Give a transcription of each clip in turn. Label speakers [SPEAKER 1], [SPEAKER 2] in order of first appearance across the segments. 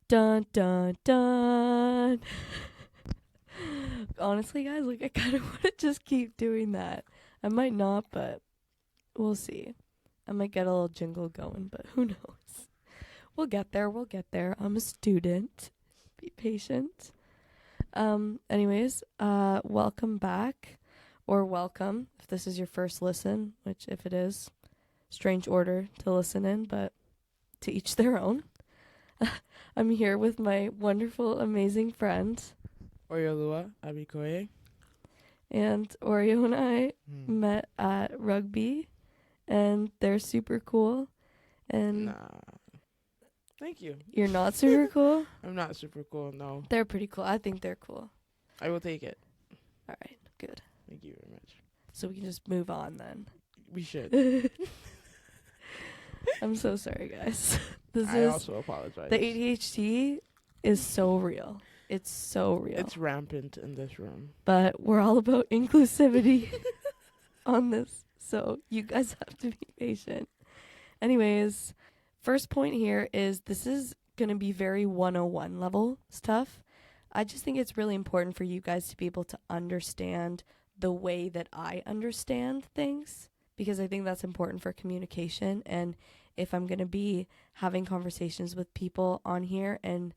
[SPEAKER 1] Dun dun dun. Honestly, guys, like I kind of want to just keep doing that. I might not, but we'll see. I might get a little jingle going, but who knows? We'll get there. We'll get there. I'm a student. Be patient. Anyways, welcome back, or welcome if this is your first listen, which if it is, strange order to listen in, but to each their own. I'm here with my wonderful, amazing friend.
[SPEAKER 2] Oreoluwa and I.
[SPEAKER 1] And Oreo and I met at rugby, and they're super cool. And
[SPEAKER 2] Nah. Thank you.
[SPEAKER 1] you're not super cool?
[SPEAKER 2] I'm not super cool, no.
[SPEAKER 1] They're pretty cool. I think they're cool.
[SPEAKER 2] I will take it.
[SPEAKER 1] All right, good.
[SPEAKER 2] Thank you very much.
[SPEAKER 1] So we can just move on then.
[SPEAKER 2] We should.
[SPEAKER 1] I'm so sorry, guys.
[SPEAKER 2] I also apologize.
[SPEAKER 1] The ADHD is so real. It's so real.
[SPEAKER 2] It's rampant in this room.
[SPEAKER 1] But we're all about inclusivity on this. So you guys have to be patient. Anyways, first point here is this is going to be very 101 level stuff. I just think it's really important for you guys to be able to understand the way that I understand things, because I think that's important for communication. And if I'm going to be having conversations with people on here and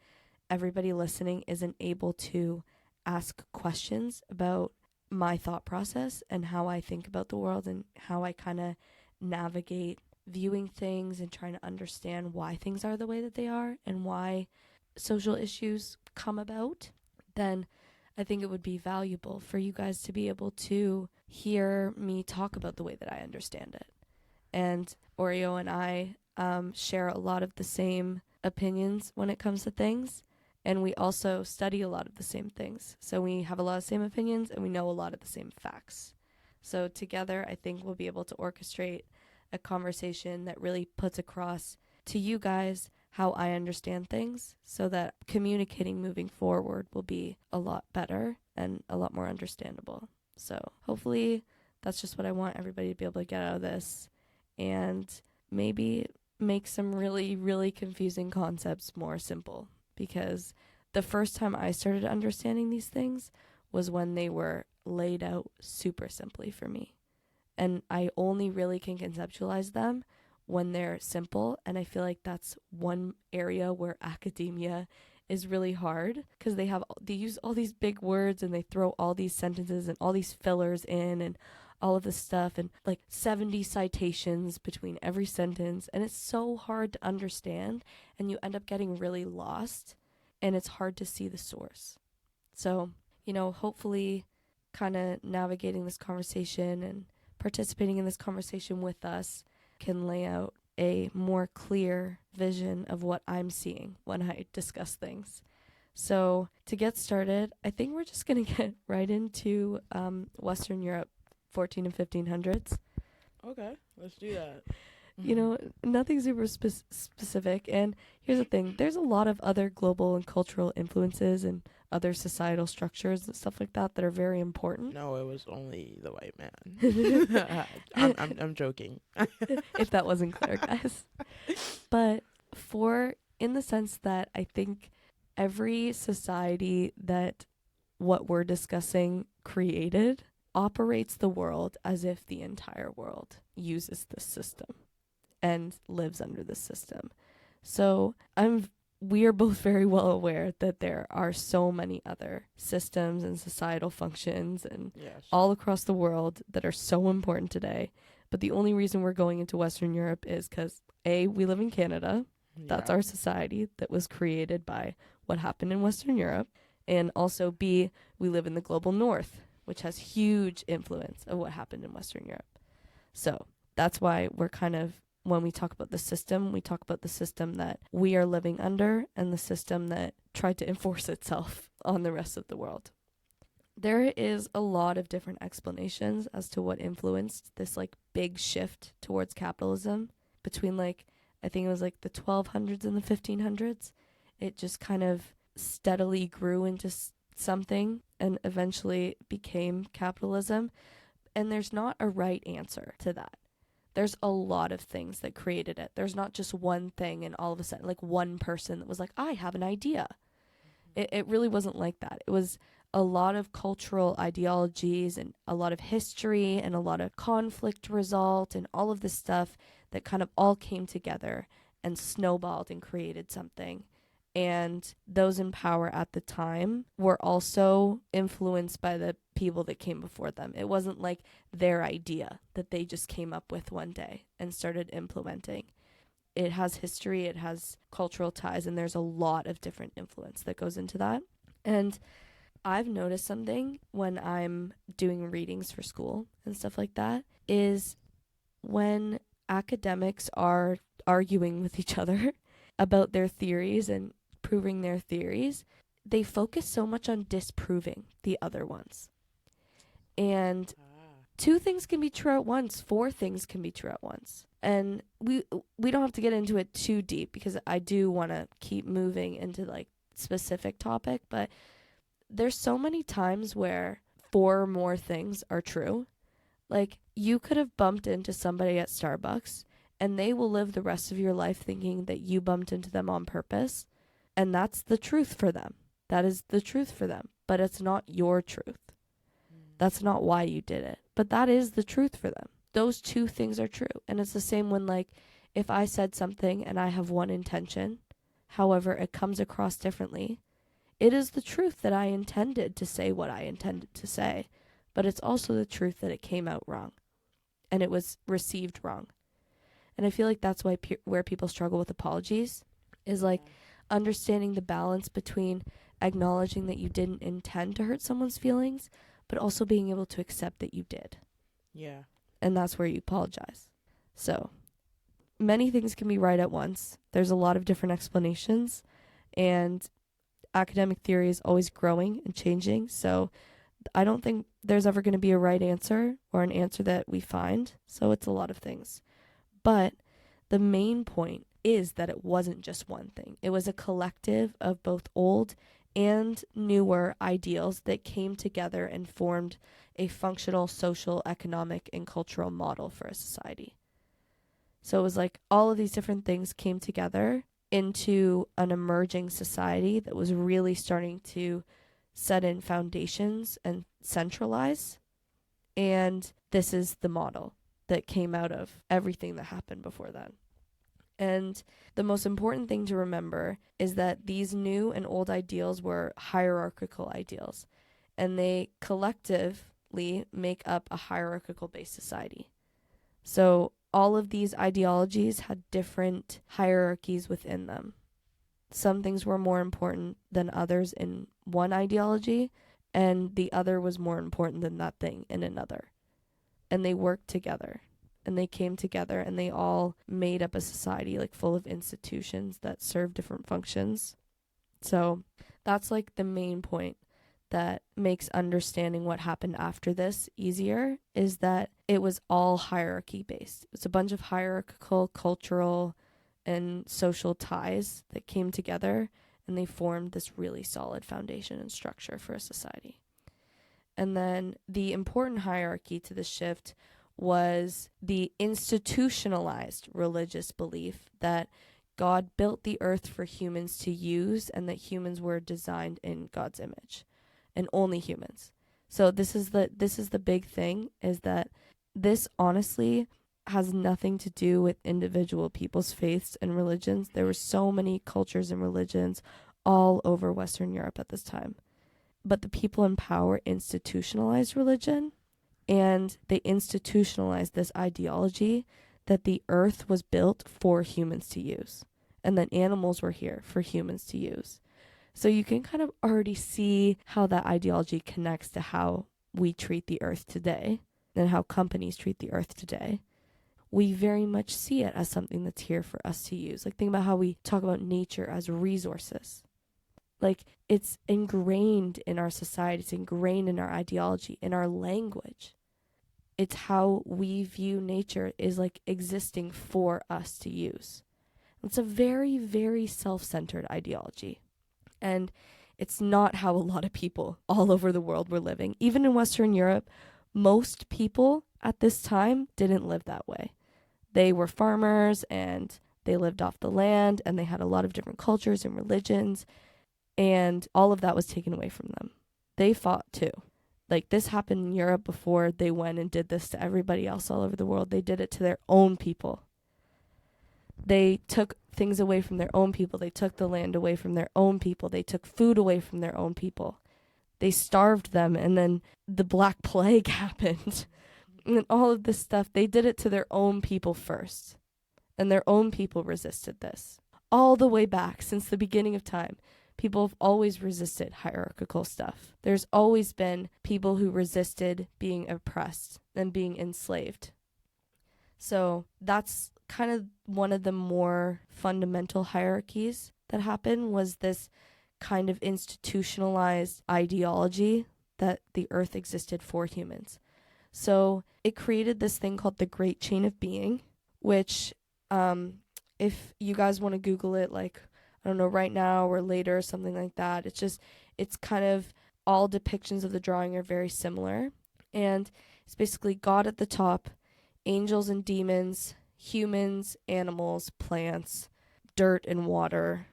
[SPEAKER 1] everybody listening isn't able to ask questions about my thought process and how I think about the world and how I kind of navigate viewing things and trying to understand why things are the way that they are and why social issues come about, then I think it would be valuable for you guys to be able to hear me talk about the way that I understand it. And Oreo and I share a lot of the same opinions when it comes to things. And we also study a lot of the same things. So we have a lot of same opinions and we know a lot of the same facts. So together, I think we'll be able to orchestrate a conversation that really puts across to you guys how I understand things so that communicating moving forward will be a lot better and a lot more understandable. So hopefully that's just what I want everybody to be able to get out of this, and maybe make some really, really confusing concepts more simple. Because the first time I started understanding these things was when they were laid out super simply for me. And I only really can conceptualize them when they're simple. And I feel like that's one area where academia is really hard, because they use all these big words and they throw all these sentences and all these fillers in and all of this stuff and like 70 citations between every sentence. And it's so hard to understand and you end up getting really lost and it's hard to see the source. So, hopefully kind of navigating this conversation and participating in this conversation with us can lay out a more clear vision of what I'm seeing when I discuss things. So to get started, I think we're just going to get right into Western Europe, 14 and 1500s.
[SPEAKER 2] Okay, let's do that.
[SPEAKER 1] Nothing super specific. And here's the thing. There's a lot of other global and cultural influences and other societal structures and stuff like that are very important.
[SPEAKER 2] No, it was only the white man. I'm joking.
[SPEAKER 1] If that wasn't clear, guys. But in the sense that I think every society that what we're discussing created operates the world as if the entire world uses this system and lives under this system. So we are both very well aware that there are so many other systems and societal functions and all across the world that are so important today. But the only reason we're going into Western Europe is because A, we live in Canada. That's our society that was created by what happened in Western Europe. And also B, we live in the global north, which has huge influence of what happened in Western Europe. So that's why we're kind of, when we talk about the system, we talk about the system that we are living under and the system that tried to enforce itself on the rest of the world. There is a lot of different explanations as to what influenced this big shift towards capitalism between I think it was the 1200s and the 1500s. It just kind of steadily grew into something and eventually became capitalism. And there's not a right answer to that. there's a lot of things that created it. There's not just one thing and all of a sudden, like one person that was like, I have an idea. It really wasn't like that. It was a lot of cultural ideologies and a lot of history and a lot of conflict result and all of this stuff that kind of all came together and snowballed and created something. And those in power at the time were also influenced by the people that came before them. It wasn't like their idea that they just came up with one day and started implementing. It has history, it has cultural ties, and there's a lot of different influence that goes into that. And I've noticed something when I'm doing readings for school and stuff like that is when academics are arguing with each other about their theories and proving their theories, they focus so much on disproving the other ones. And two things can be true at once, four things can be true at once. And we don't have to get into it too deep because I do want to keep moving into like specific topic, but there's so many times where four more things are true. Like you could have bumped into somebody at Starbucks and they will live the rest of your life thinking that you bumped into them on purpose. And that's the truth for them. That is the truth for them. But it's not your truth. That's not why you did it. But that is the truth for them. Those two things are true. And it's the same when, like, if I said something and I have one intention, however, it comes across differently, it is the truth that I intended to say what I intended to say. But it's also the truth that it came out wrong. And it was received wrong. And I feel like that's why where people struggle with apologies is, like, understanding the balance between acknowledging that you didn't intend to hurt someone's feelings, but also being able to accept that you did.
[SPEAKER 2] Yeah.
[SPEAKER 1] And that's where you apologize. So, many things can be right at once. There's a lot of different explanations, and academic theory is always growing and changing. So, I don't think there's ever going to be a right answer or an answer that we find. So, it's a lot of things. But the main point is that it wasn't just one thing. It was a collective of both old and newer ideals that came together and formed a functional social, economic, and cultural model for a society. So it was like all of these different things came together into an emerging society that was really starting to set in foundations and centralize. And this is the model that came out of everything that happened before then. And the most important thing to remember is that these new and old ideals were hierarchical ideals, and they collectively make up a hierarchical-based society. So all of these ideologies had different hierarchies within them. Some things were more important than others in one ideology, and the other was more important than that thing in another. And they worked together. And they came together and they all made up a society like full of institutions that serve different functions. So that's like the main point that makes understanding what happened after this easier, is that it was all hierarchy based. It's a bunch of hierarchical, cultural, and social ties that came together and they formed this really solid foundation and structure for a society. And then the important hierarchy to the shift was the institutionalized religious belief that God built the earth for humans to use and that humans were designed in God's image, and only humans. So this is the big thing, is that this honestly has nothing to do with individual people's faiths and religions. There were so many cultures and religions all over Western Europe at this time. But the people in power institutionalized religion, and they institutionalized this ideology that the earth was built for humans to use, and that animals were here for humans to use. So you can kind of already see how that ideology connects to how we treat the earth today and how companies treat the earth today. We very much see it as something that's here for us to use. Like, think about how we talk about nature as resources. Like, it's ingrained in our society, it's ingrained in our ideology, in our language. It's how we view nature is like existing for us to use. It's a very, very self-centered ideology. And it's not how a lot of people all over the world were living. Even in Western Europe, most people at this time didn't live that way. They were farmers and they lived off the land and they had a lot of different cultures and religions, and all of that was taken away from them. They fought too. Like, this happened in Europe before they went and did this to everybody else all over the world. They did it to their own people. They took things away from their own people. They took the land away from their own people. They took food away from their own people. They starved them, and then the Black Plague happened. And all of this stuff, they did it to their own people first. And their own people resisted this. All the way back, since the beginning of time, people have always resisted hierarchical stuff. There's always been people who resisted being oppressed and being enslaved. So that's kind of one of the more fundamental hierarchies that happened, was this kind of institutionalized ideology that the earth existed for humans. So it created this thing called the Great Chain of Being, which if you guys want to Google it, like, I don't know, right now or later or something like that, it's kind of, all depictions of the drawing are very similar. And it's basically God at the top, angels and demons, humans, animals, plants, dirt and water,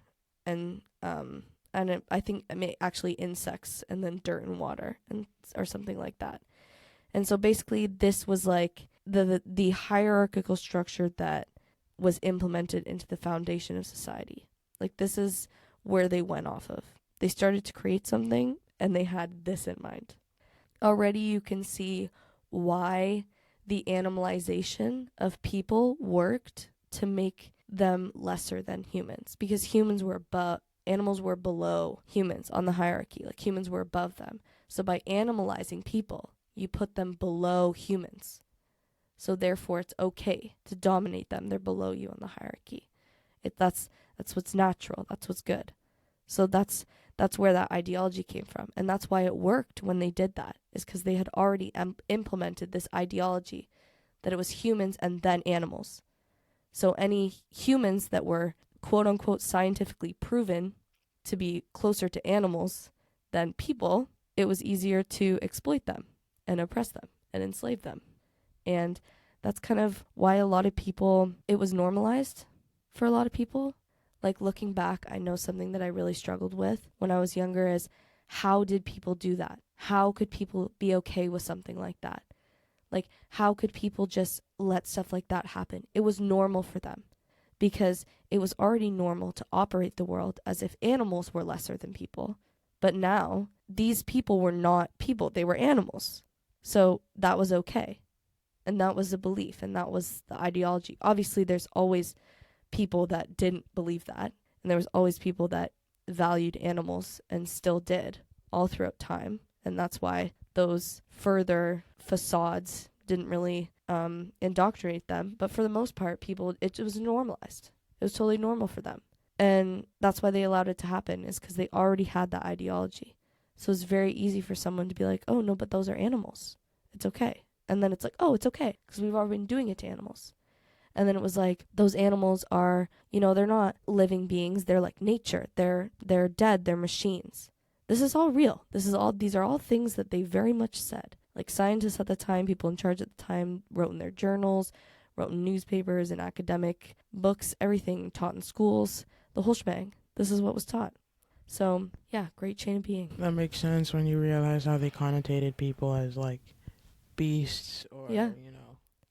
[SPEAKER 1] and I think actually insects, and then dirt and water, and or something like that. And so basically this was like the hierarchical structure that was implemented into the foundation of society. Like, this is where they went off of. They started to create something and they had this in mind. Already you can see why the animalization of people worked to make them lesser than humans, because animals were below humans on the hierarchy. Like, humans were above them. So by animalizing people, you put them below humans. So therefore it's okay to dominate them. They're below you on the hierarchy. That's what's natural. That's what's good. So that's where that ideology came from. And that's why it worked when they did that, is because they had already implemented this ideology that it was humans and then animals. So any humans that were quote unquote scientifically proven to be closer to animals than people, it was easier to exploit them and oppress them and enslave them. And that's kind of why a lot of people, it was normalized for a lot of people. Like, looking back, I know something that I really struggled with when I was younger is, how did people do that? How could people be okay with something like that? Like, how could people just let stuff like that happen? It was normal for them because it was already normal to operate the world as if animals were lesser than people. But now, these people were not people, they were animals. So that was okay. And that was the belief, and that was the ideology. Obviously, there's always people that didn't believe that, and there was always people that valued animals and still did all throughout time. And that's why those further facades didn't really indoctrinate them. But for the most part, people, it was normalized. It was totally normal for them. And that's why they allowed it to happen, is because they already had that ideology. So it's very easy for someone to be like, oh, no, but those are animals. It's okay. And then it's like, oh, it's okay, because we've already been doing it to animals. And then it was like, those animals are, they're not living beings. They're like nature. They're dead. They're machines. This is all real. These are all things that they very much said. Like, scientists at the time, people in charge at the time, wrote in their journals, wrote in newspapers and academic books, everything taught in schools, the whole shebang. This is what was taught. So, yeah, great chain of being.
[SPEAKER 2] That makes sense when you realize how they connotated people as, like, beasts or,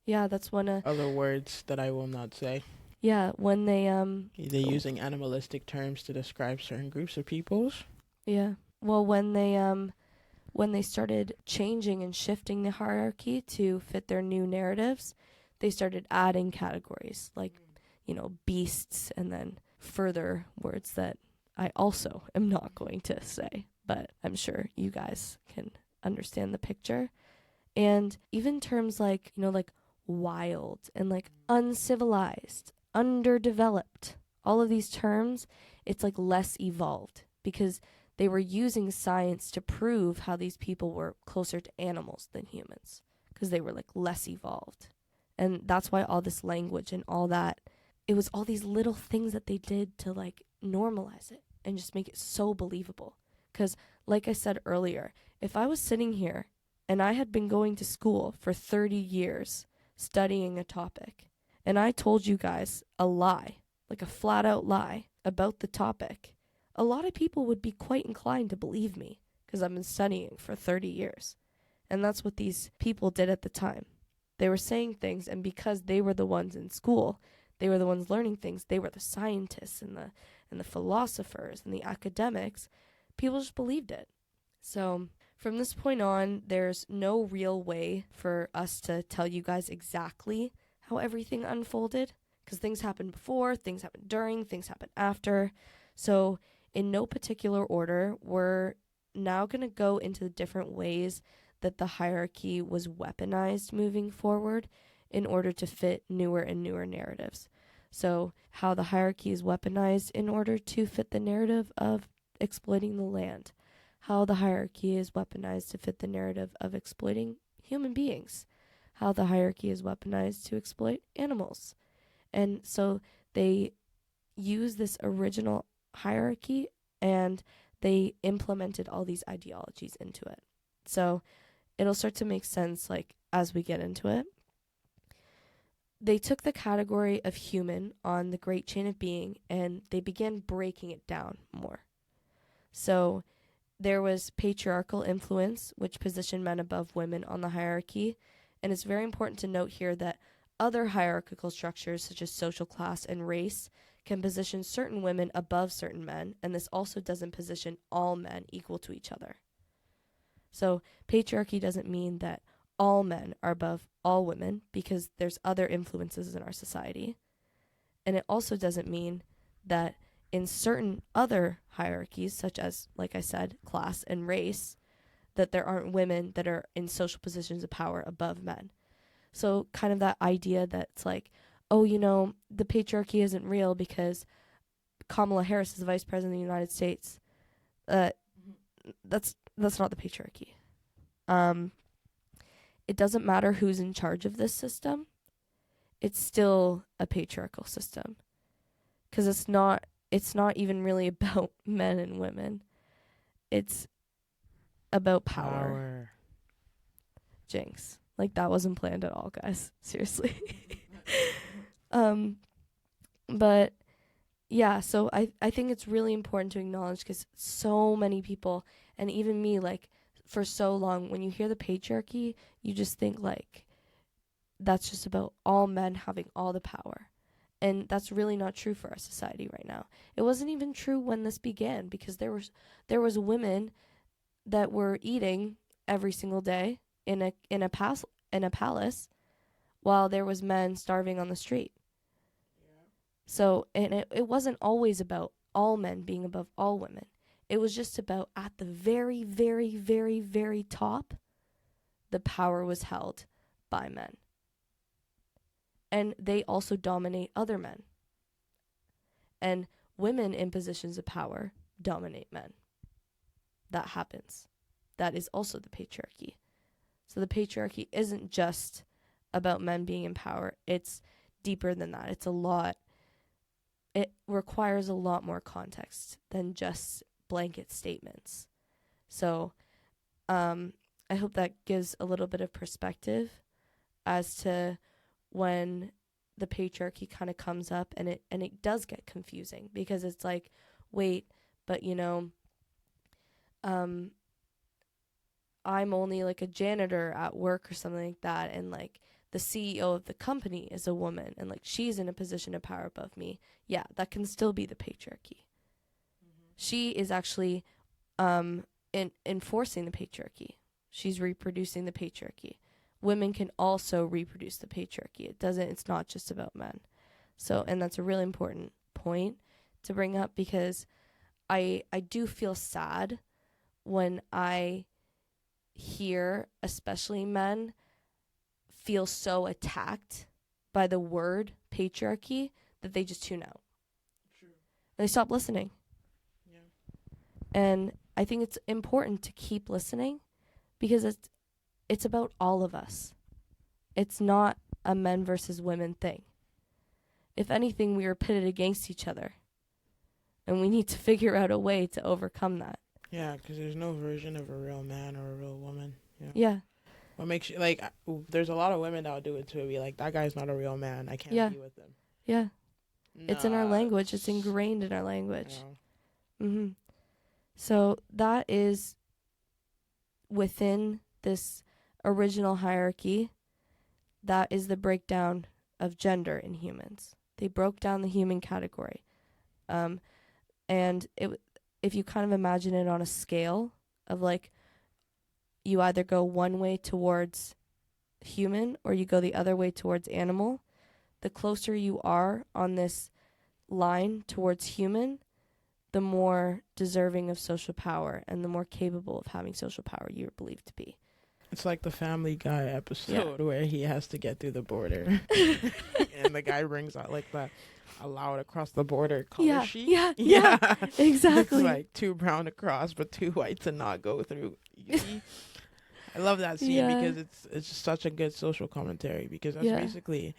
[SPEAKER 1] Yeah, that's when
[SPEAKER 2] other words that I will not say.
[SPEAKER 1] Yeah, when they're
[SPEAKER 2] using animalistic terms to describe certain groups of peoples.
[SPEAKER 1] Yeah. Well, when they started changing and shifting the hierarchy to fit their new narratives, they started adding categories like, beasts, and then further words that I also am not going to say, but I'm sure you guys can understand the picture. And even terms like, like wild and like uncivilized, underdeveloped, all of these terms, it's like less evolved, because they were using science to prove how these people were closer to animals than humans, because they were like less evolved. And that's why all this language and all that, it was all these little things that they did to like normalize it and just make it so believable. Because like I said earlier, if I was sitting here and I had been going to school for 30 years studying a topic, and I told you guys a lie, like a flat out lie about the topic, a lot of people would be quite inclined to believe me because I've been studying for 30 years. And that's what these people did at the time. They were saying things, and because they were the ones in school, they were the ones learning things, they were the scientists and the philosophers and the academics, people just believed it. So from this point on, there's no real way for us to tell you guys exactly how everything unfolded, because things happened before, things happened during, things happened after. So in no particular order, we're now going to go into the different ways that the hierarchy was weaponized moving forward in order to fit newer and newer narratives. So how the hierarchy is weaponized in order to fit the narrative of exploiting the land, how the hierarchy is weaponized to fit the narrative of exploiting human beings, how the hierarchy is weaponized to exploit animals. And so they use this original hierarchy and they implemented all these ideologies into it. So it'll start to make sense, like, as we get into it. They took the category of human on the great chain of being and they began breaking it down more. So there was patriarchal influence, which positioned men above women on the hierarchy. And it's very important to note here that other hierarchical structures, such as social class and race, can position certain women above certain men, and this also doesn't position all men equal to each other. So patriarchy doesn't mean that all men are above all women, because there's other influences in our society. And it also doesn't mean that in certain other hierarchies, such as, like I said, class and race, that there aren't women that are in social positions of power above men. So kind of that idea that's like, oh, the patriarchy isn't real because Kamala Harris is the vice president of the United States. That's not the patriarchy. It doesn't matter who's in charge of this system. It's still a patriarchal system, because it's not even really about men and women. It's about power. Jinx. Like, that wasn't planned at all, guys. Seriously. But yeah, so I think it's really important to acknowledge, because so many people, and even me, like, for so long, when you hear the patriarchy, you just think, like, that's just about all men having all the power. And that's really not true for our society right now. It wasn't even true when this began, because there was women that were eating every single day in a palace, while there was men starving on the street. So, and it wasn't always about all men being above all women. It was just about, at the very, very, very, very top, the power was held by men. And they also dominate other men. And women in positions of power dominate men. That happens. That is also the patriarchy. So the patriarchy isn't just about men being in power. It's deeper than that. It requires a lot more context than just blanket statements. So I hope that gives a little bit of perspective as to when the patriarchy kind of comes up, and it does get confusing, because it's like, wait, but I'm only like a janitor at work or something like that, and like the CEO of the company is a woman, and like she's in a position of power above me. Yeah, that can still be the patriarchy. She is actually enforcing the patriarchy. She's reproducing the patriarchy. Women can also reproduce the patriarchy. It's not just about men. So, and that's a really important point to bring up, because I do feel sad when I hear, especially men, feel so attacked by the word patriarchy that they just tune out. True. They stop listening. Yeah. And I think it's important to keep listening, because it's about all of us. It's not a men versus women thing. If anything, we are pitted against each other, and we need to figure out a way to overcome that.
[SPEAKER 2] Yeah, because there's no version of a real man or a real woman.
[SPEAKER 1] Yeah.
[SPEAKER 2] What makes you like? There's a lot of women that'll do it too. Be like, that guy's not a real man. I can't
[SPEAKER 1] Yeah.
[SPEAKER 2] be with him.
[SPEAKER 1] Yeah. It's in our
[SPEAKER 2] Nah.
[SPEAKER 1] language. It's ingrained in our language.
[SPEAKER 2] No.
[SPEAKER 1] Mm-hmm. So that is within this original hierarchy. That is the breakdown of gender in humans. They broke down the human category. And if you kind of imagine it on a scale of like, you either go one way towards human or you go the other way towards animal, the closer you are on this line towards human, the more deserving of social power and the more capable of having social power you're believed to be.
[SPEAKER 2] It's like the Family Guy episode where he has to get through the border, and the guy brings out like the allowed across the border color sheet.
[SPEAKER 1] Yeah, exactly.
[SPEAKER 2] It's like 2 brown across, but 2 white to not go through. I love that scene because it's just such a good social commentary, because that's basically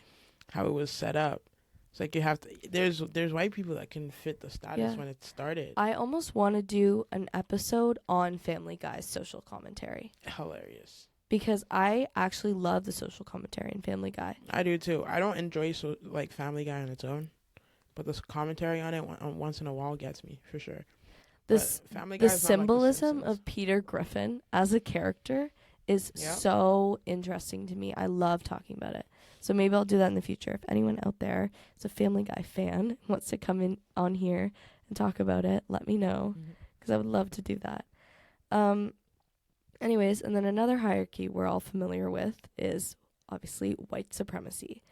[SPEAKER 2] how it was set up. It's like you have to. There's white people that can fit the status when it started.
[SPEAKER 1] I almost want to do an episode on Family Guy's social commentary.
[SPEAKER 2] Hilarious.
[SPEAKER 1] Because I actually love the social commentary in Family Guy.
[SPEAKER 2] I do too. I don't enjoy like Family Guy on its own, but the commentary on it once in a while gets me for sure. The
[SPEAKER 1] symbolism of Peter Griffin as a character is so interesting to me. I love talking about it. So maybe I'll do that in the future. If anyone out there is a Family Guy fan and wants to come in on here and talk about it, let me know, because I would love to do that. Anyways, and then another hierarchy we're all familiar with is obviously white supremacy.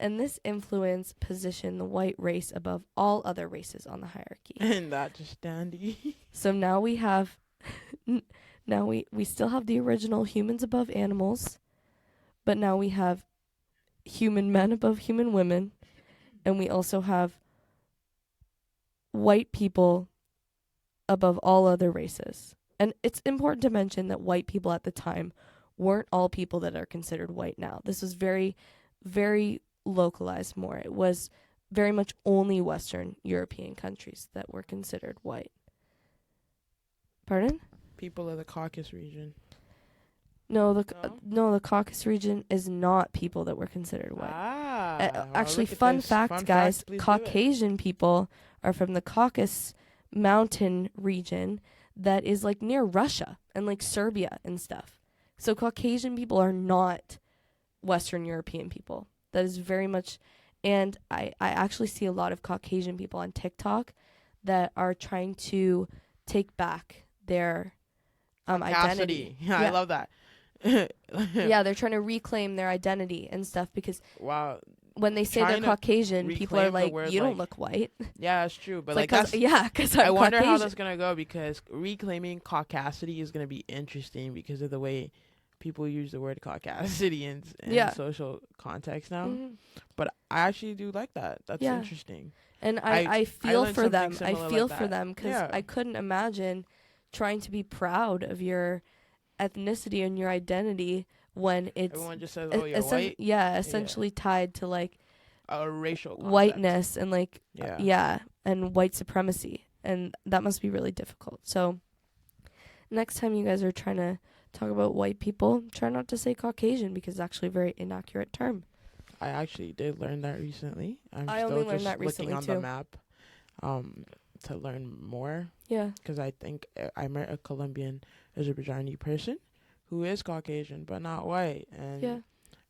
[SPEAKER 1] And this influence positioned the white race above all other races on the hierarchy.
[SPEAKER 2] And that just dandy.
[SPEAKER 1] So now we have, we still have the original humans above animals, but now we have human men above human women, and we also have white people above all other races. And it's important to mention that white people at the time weren't all people that are considered white now. This was very, very localized more. It was very much only Western European countries that were considered white. Pardon?
[SPEAKER 2] People of the Caucasus region.
[SPEAKER 1] No, the Caucasus region is not people that were considered white. Actually, fun fact, guys, Caucasian people are from the Caucasus mountain region that is like near Russia and like Serbia and stuff. So Caucasian people are not Western European people. That is very much, and I actually see a lot of Caucasian people on TikTok that are trying to take back their identity.
[SPEAKER 2] Yeah, I love that.
[SPEAKER 1] Yeah, they're trying to reclaim their identity and stuff, because when they say they're Caucasian, people are like, you don't look white.
[SPEAKER 2] Yeah, that's true. But
[SPEAKER 1] because
[SPEAKER 2] I wonder how that's going to go, because reclaiming caucasity is going to be interesting because of the way people use the word caucasity in social context now. But I actually do like that. That's interesting.
[SPEAKER 1] And I feel for them. I feel for them, because I couldn't imagine trying to be proud of your ethnicity and your identity when it's
[SPEAKER 2] everyone just says, "Oh, you're white."
[SPEAKER 1] Yeah, essentially tied to like
[SPEAKER 2] a racial concept.
[SPEAKER 1] Whiteness and like and white supremacy, and that must be really difficult. So next time you guys are trying to talk about white people, try not to say Caucasian, because it's actually a very inaccurate term.
[SPEAKER 2] I actually did learn that recently.
[SPEAKER 1] I only learned that recently
[SPEAKER 2] looking on the map to learn more.
[SPEAKER 1] Yeah.
[SPEAKER 2] Because I think I met a Colombian Azerbaijani person who is Caucasian but not white. And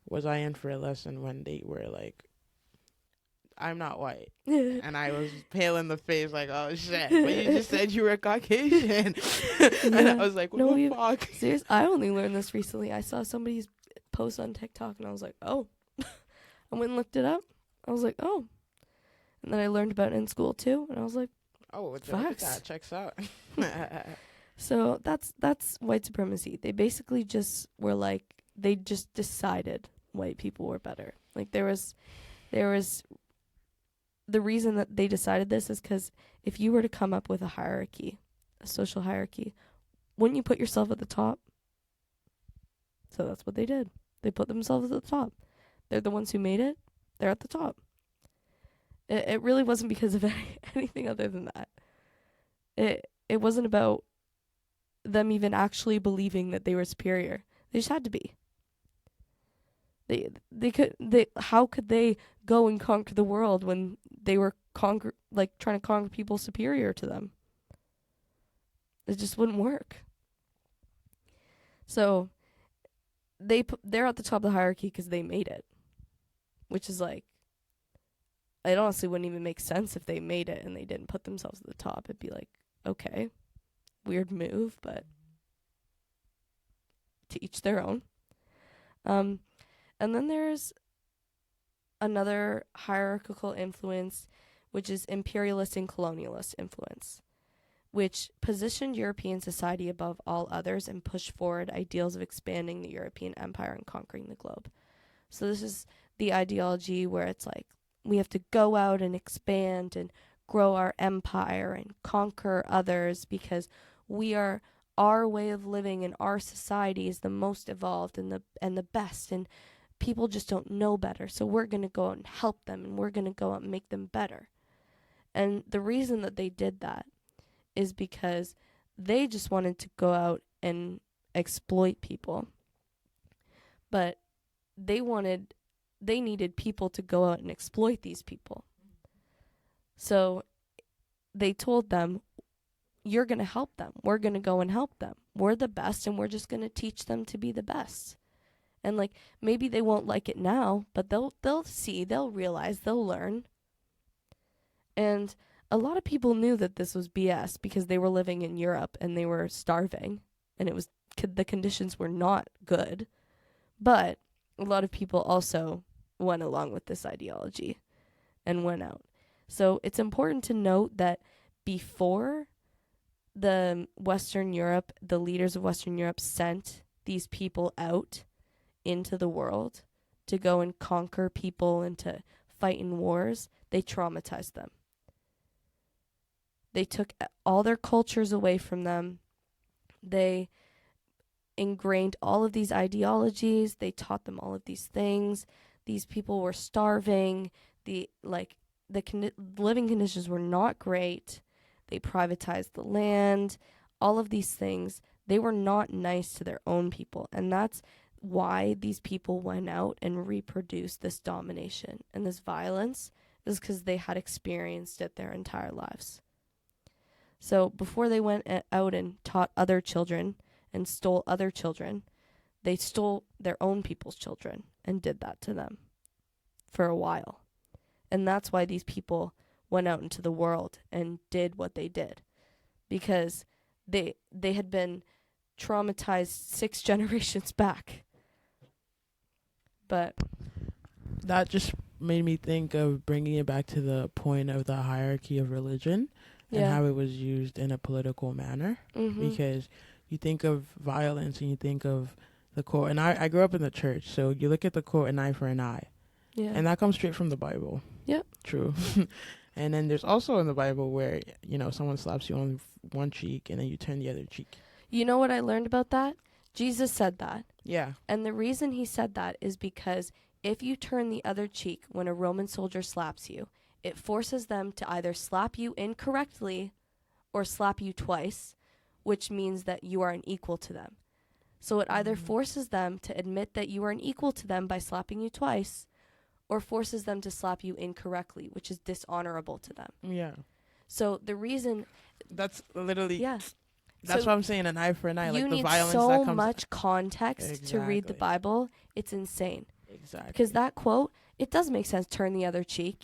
[SPEAKER 2] was I in for a lesson when they were like, I'm not white. And I was pale in the face like, oh shit, but you just said you were Caucasian. And I was like, what the fuck?
[SPEAKER 1] Seriously, I only learned this recently. I saw somebody's post on TikTok and I was like, oh. I went and looked it up. I was like, oh. And then I learned about it in school too, and I was like,
[SPEAKER 2] oh, facts. That checks out.
[SPEAKER 1] So that's white supremacy. They basically just were like, they just decided white people were better. Like there was the reason that they decided this is because if you were to come up with a hierarchy, a social hierarchy, wouldn't you put yourself at the top? So that's what they did. They put themselves at the top. They're the ones who made it. They're at the top. It really wasn't because of anything other than that. It wasn't about them even actually believing that they were superior. They just had to be. How could they go and conquer the world when they were trying to conquer people superior to them? It just wouldn't work. So they're at the top of the hierarchy because they made it, which is like, it honestly wouldn't even make sense if they made it and they didn't put themselves at the top. It'd be like, okay, weird move, but to each their own. And then there's another hierarchical influence, which is imperialist and colonialist influence, which positioned European society above all others and pushed forward ideals of expanding the European empire and conquering the globe. So this is the ideology where it's like, we have to go out and expand and grow our empire and conquer others because our way of living in our society is the most evolved and the best, and people just don't know better. So we're going to go out and help them, and we're going to go out and make them better. And the reason that they did that is because they just wanted to go out and exploit people. But they needed people to go out and exploit these people. So they told them, you're going to help them. We're going to go and help them. We're the best, and we're just going to teach them to be the best. And like, maybe they won't like it now, but they'll see, they'll realize, they'll learn. And a lot of people knew that this was BS because they were living in Europe and they were starving, and the conditions were not good. But a lot of people also went along with this ideology and went out. So it's important to note that before the leaders of Western Europe sent these people out into the world to go and conquer people and to fight in wars, they traumatized them. They took all their cultures away from them. They ingrained all of these ideologies. They taught them all of these things. These people were starving. The living conditions were not great. They privatized the land. All of these things, they were not nice to their own people. And that's why these people went out and reproduced this domination and this violence, is because they had experienced it their entire lives. So before they went out and taught other children and stole other children, they stole their own people's children and did that to them for a while. And that's why these people went out into the world and did what they did, because they had been traumatized 6 generations back. But
[SPEAKER 2] that just made me think of bringing it back to the point of the hierarchy of religion and how it was used in a political manner. Mm-hmm. Because you think of violence and you think of the quote, and I grew up in the church, so you look at the quote, an eye for an eye. Yeah. And that comes straight from the Bible. Yep. True. And then there's also in the Bible where, someone slaps you on one cheek and then you turn the other cheek.
[SPEAKER 1] You know what I learned about that? Jesus said that.
[SPEAKER 2] Yeah.
[SPEAKER 1] And the reason he said that is because if you turn the other cheek when a Roman soldier slaps you, it forces them to either slap you incorrectly or slap you twice, which means that you are an equal to them. So it either forces them to admit that you are an equal to them by slapping you twice, or forces them to slap you incorrectly, which is dishonorable to them.
[SPEAKER 2] Yeah.
[SPEAKER 1] So the reason...
[SPEAKER 2] That's literally...
[SPEAKER 1] Yeah.
[SPEAKER 2] That's what I'm saying, an eye for an eye.
[SPEAKER 1] You
[SPEAKER 2] the violence
[SPEAKER 1] need
[SPEAKER 2] that
[SPEAKER 1] so much context to read the Bible. It's insane.
[SPEAKER 2] Exactly.
[SPEAKER 1] Because that quote, it does make sense, turn the other cheek,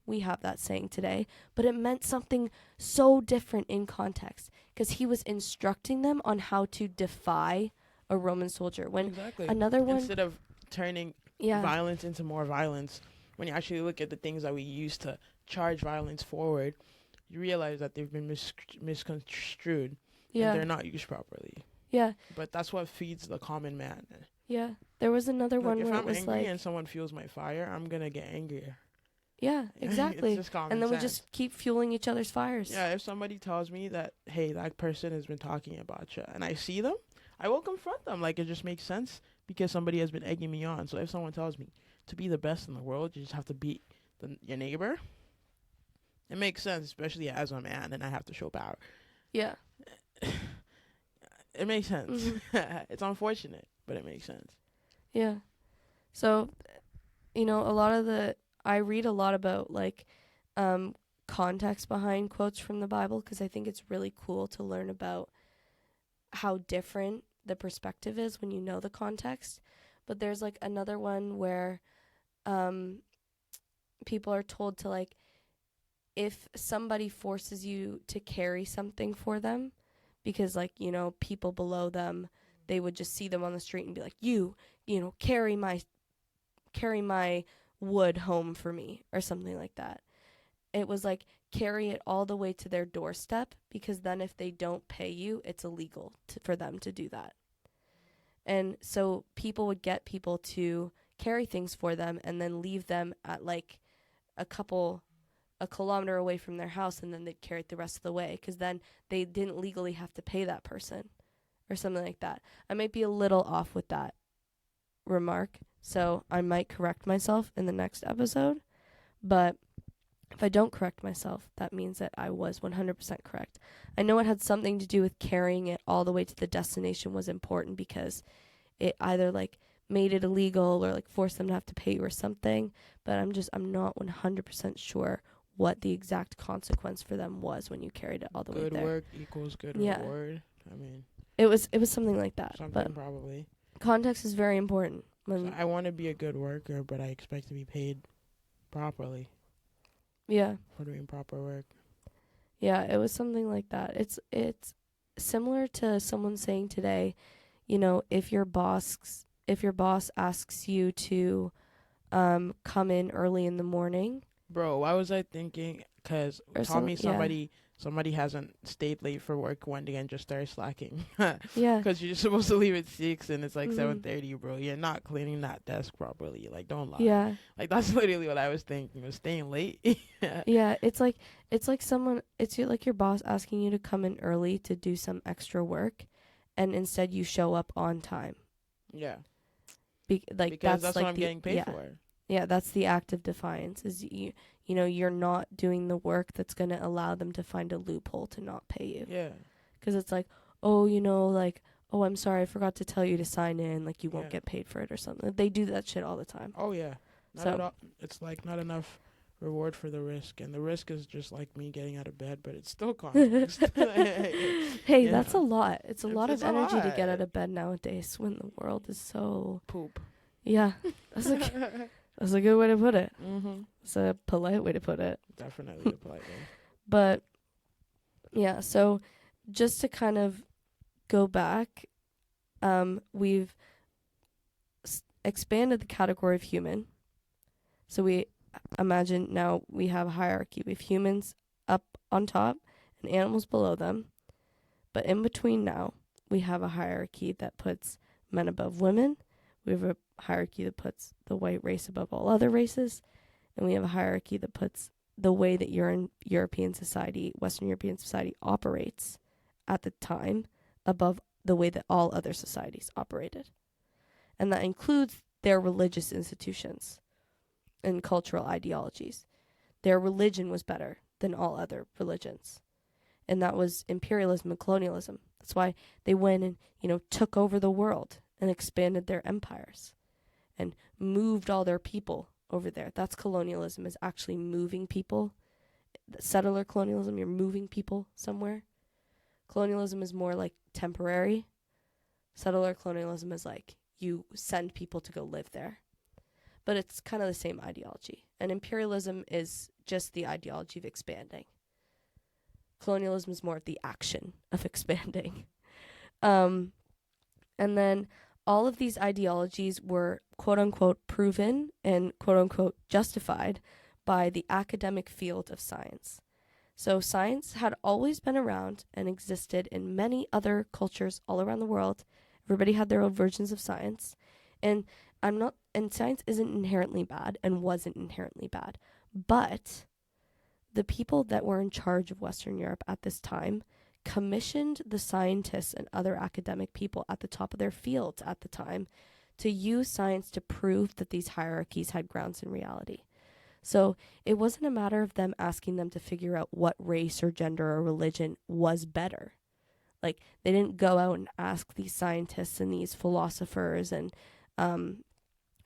[SPEAKER 1] we have that saying today, but it meant something so different in context, because he was instructing them on how to defy a Roman soldier. When another one...
[SPEAKER 2] Instead of turning violence into more violence, when you actually look at the things that we use to charge violence forward, you realize that they've been misconstrued. Yeah. And they're not used properly.
[SPEAKER 1] Yeah.
[SPEAKER 2] But that's what feeds the common man.
[SPEAKER 1] Yeah. There was another one where it was
[SPEAKER 2] if I'm angry and someone fuels my fire, I'm going to get angrier.
[SPEAKER 1] Yeah, exactly.
[SPEAKER 2] It's just common
[SPEAKER 1] and then
[SPEAKER 2] sense.
[SPEAKER 1] We just keep fueling each other's fires.
[SPEAKER 2] Yeah, if somebody tells me that, hey, that person has been talking about you, and I see them, I will confront them. It just makes sense because somebody has been egging me on. So if someone tells me to be the best in the world, you just have to beat your neighbor, it makes sense, especially as a man, and I have to show power.
[SPEAKER 1] Yeah.
[SPEAKER 2] it makes sense. It's unfortunate, but it makes sense.
[SPEAKER 1] Yeah. So, I read a lot about like context behind quotes from the Bible because I think it's really cool to learn about how different the perspective is when you know the context. But there's like another one where people are told to like, if somebody forces you to carry something for them, because like, people below them, they would just see them on the street and be like, carry my wood home for me or something like that. It was like, carry it all the way to their doorstep, because then if they don't pay you, it's illegal for them to do that. And so people would get people to carry things for them and then leave them at like a kilometer away from their house, and then they'd carry it the rest of the way, because then they didn't legally have to pay that person or something like that. I might be a little off with that remark, so I might correct myself in the next episode. But if I don't correct myself, that means that I was 100% correct. I know it had something to do with carrying it all the way to the destination was important, because it either like made it illegal or like forced them to have to pay you or something. But I'm not 100% sure what the exact consequence for them was when you carried it all the way there.
[SPEAKER 2] Good work equals good reward. I mean,
[SPEAKER 1] it was something like that.
[SPEAKER 2] Something probably.
[SPEAKER 1] Context is very important.
[SPEAKER 2] So I want to be a good worker, but I expect to be paid properly.
[SPEAKER 1] Yeah.
[SPEAKER 2] For doing proper work.
[SPEAKER 1] Yeah, it was something like that. It's similar to someone saying today, if your boss asks you to come in early in the morning.
[SPEAKER 2] Bro, why was I thinking? Because tell me somebody hasn't stayed late for work one day and just started slacking.
[SPEAKER 1] Yeah.
[SPEAKER 2] Because you're supposed to leave at 6 and it's like 7:30, bro. You're not cleaning that desk properly. Like, don't lie.
[SPEAKER 1] Yeah.
[SPEAKER 2] Like, that's literally what I was thinking. Was staying late.
[SPEAKER 1] Yeah. It's like your boss asking you to come in early to do some extra work, and instead you show up on time.
[SPEAKER 2] Yeah.
[SPEAKER 1] Because that's
[SPEAKER 2] what I'm getting paid for.
[SPEAKER 1] Yeah, that's the act of defiance. Is you're not doing the work that's going to allow them to find a loophole to not pay you.
[SPEAKER 2] Yeah.
[SPEAKER 1] Because it's like, I'm sorry, I forgot to tell you to sign in. Like, you won't get paid for it or something. They do that shit all the time.
[SPEAKER 2] Oh, yeah. Not at all. It's like not enough reward for the risk. And the risk is just like me getting out of bed, but it's still context.
[SPEAKER 1] Hey, that's a lot. It's a lot of energy to get out of bed nowadays when the world is so...
[SPEAKER 2] Poop.
[SPEAKER 1] Yeah. That's a good way to put it.
[SPEAKER 2] Mm-hmm.
[SPEAKER 1] It's a polite way to put it.
[SPEAKER 2] Definitely a polite way.
[SPEAKER 1] But, yeah, so just to kind of go back, we've expanded the category of human. So we imagine now we have a hierarchy. We have humans up on top and animals below them. But in between now, we have a hierarchy that puts men above women. We have a hierarchy that puts the white race above all other races. And we have a hierarchy that puts the way that European society, Western European society operates at the time above the way that all other societies operated. And that includes their religious institutions and cultural ideologies. Their religion was better than all other religions. And that was imperialism and colonialism. That's why they went and, took over the world and expanded their empires and moved all their people over there. That's colonialism, is actually moving people. Settler colonialism, you're moving people somewhere. Colonialism is more like temporary. Settler colonialism is like you send people to go live there. But it's kind of the same ideology. And imperialism is just the ideology of expanding. Colonialism is more of the action of expanding. And then all of these ideologies were quote-unquote proven and quote-unquote justified by the academic field of science. So science had always been around and existed in many other cultures all around the world. Everybody had their own versions of science. And science isn't inherently bad and wasn't inherently bad. But the people that were in charge of Western Europe at this time commissioned the scientists and other academic people at the top of their fields at the time to use science to prove that these hierarchies had grounds in reality. So it wasn't a matter of them asking them to figure out what race or gender or religion was better Like, they didn't go out and ask these scientists and these philosophers and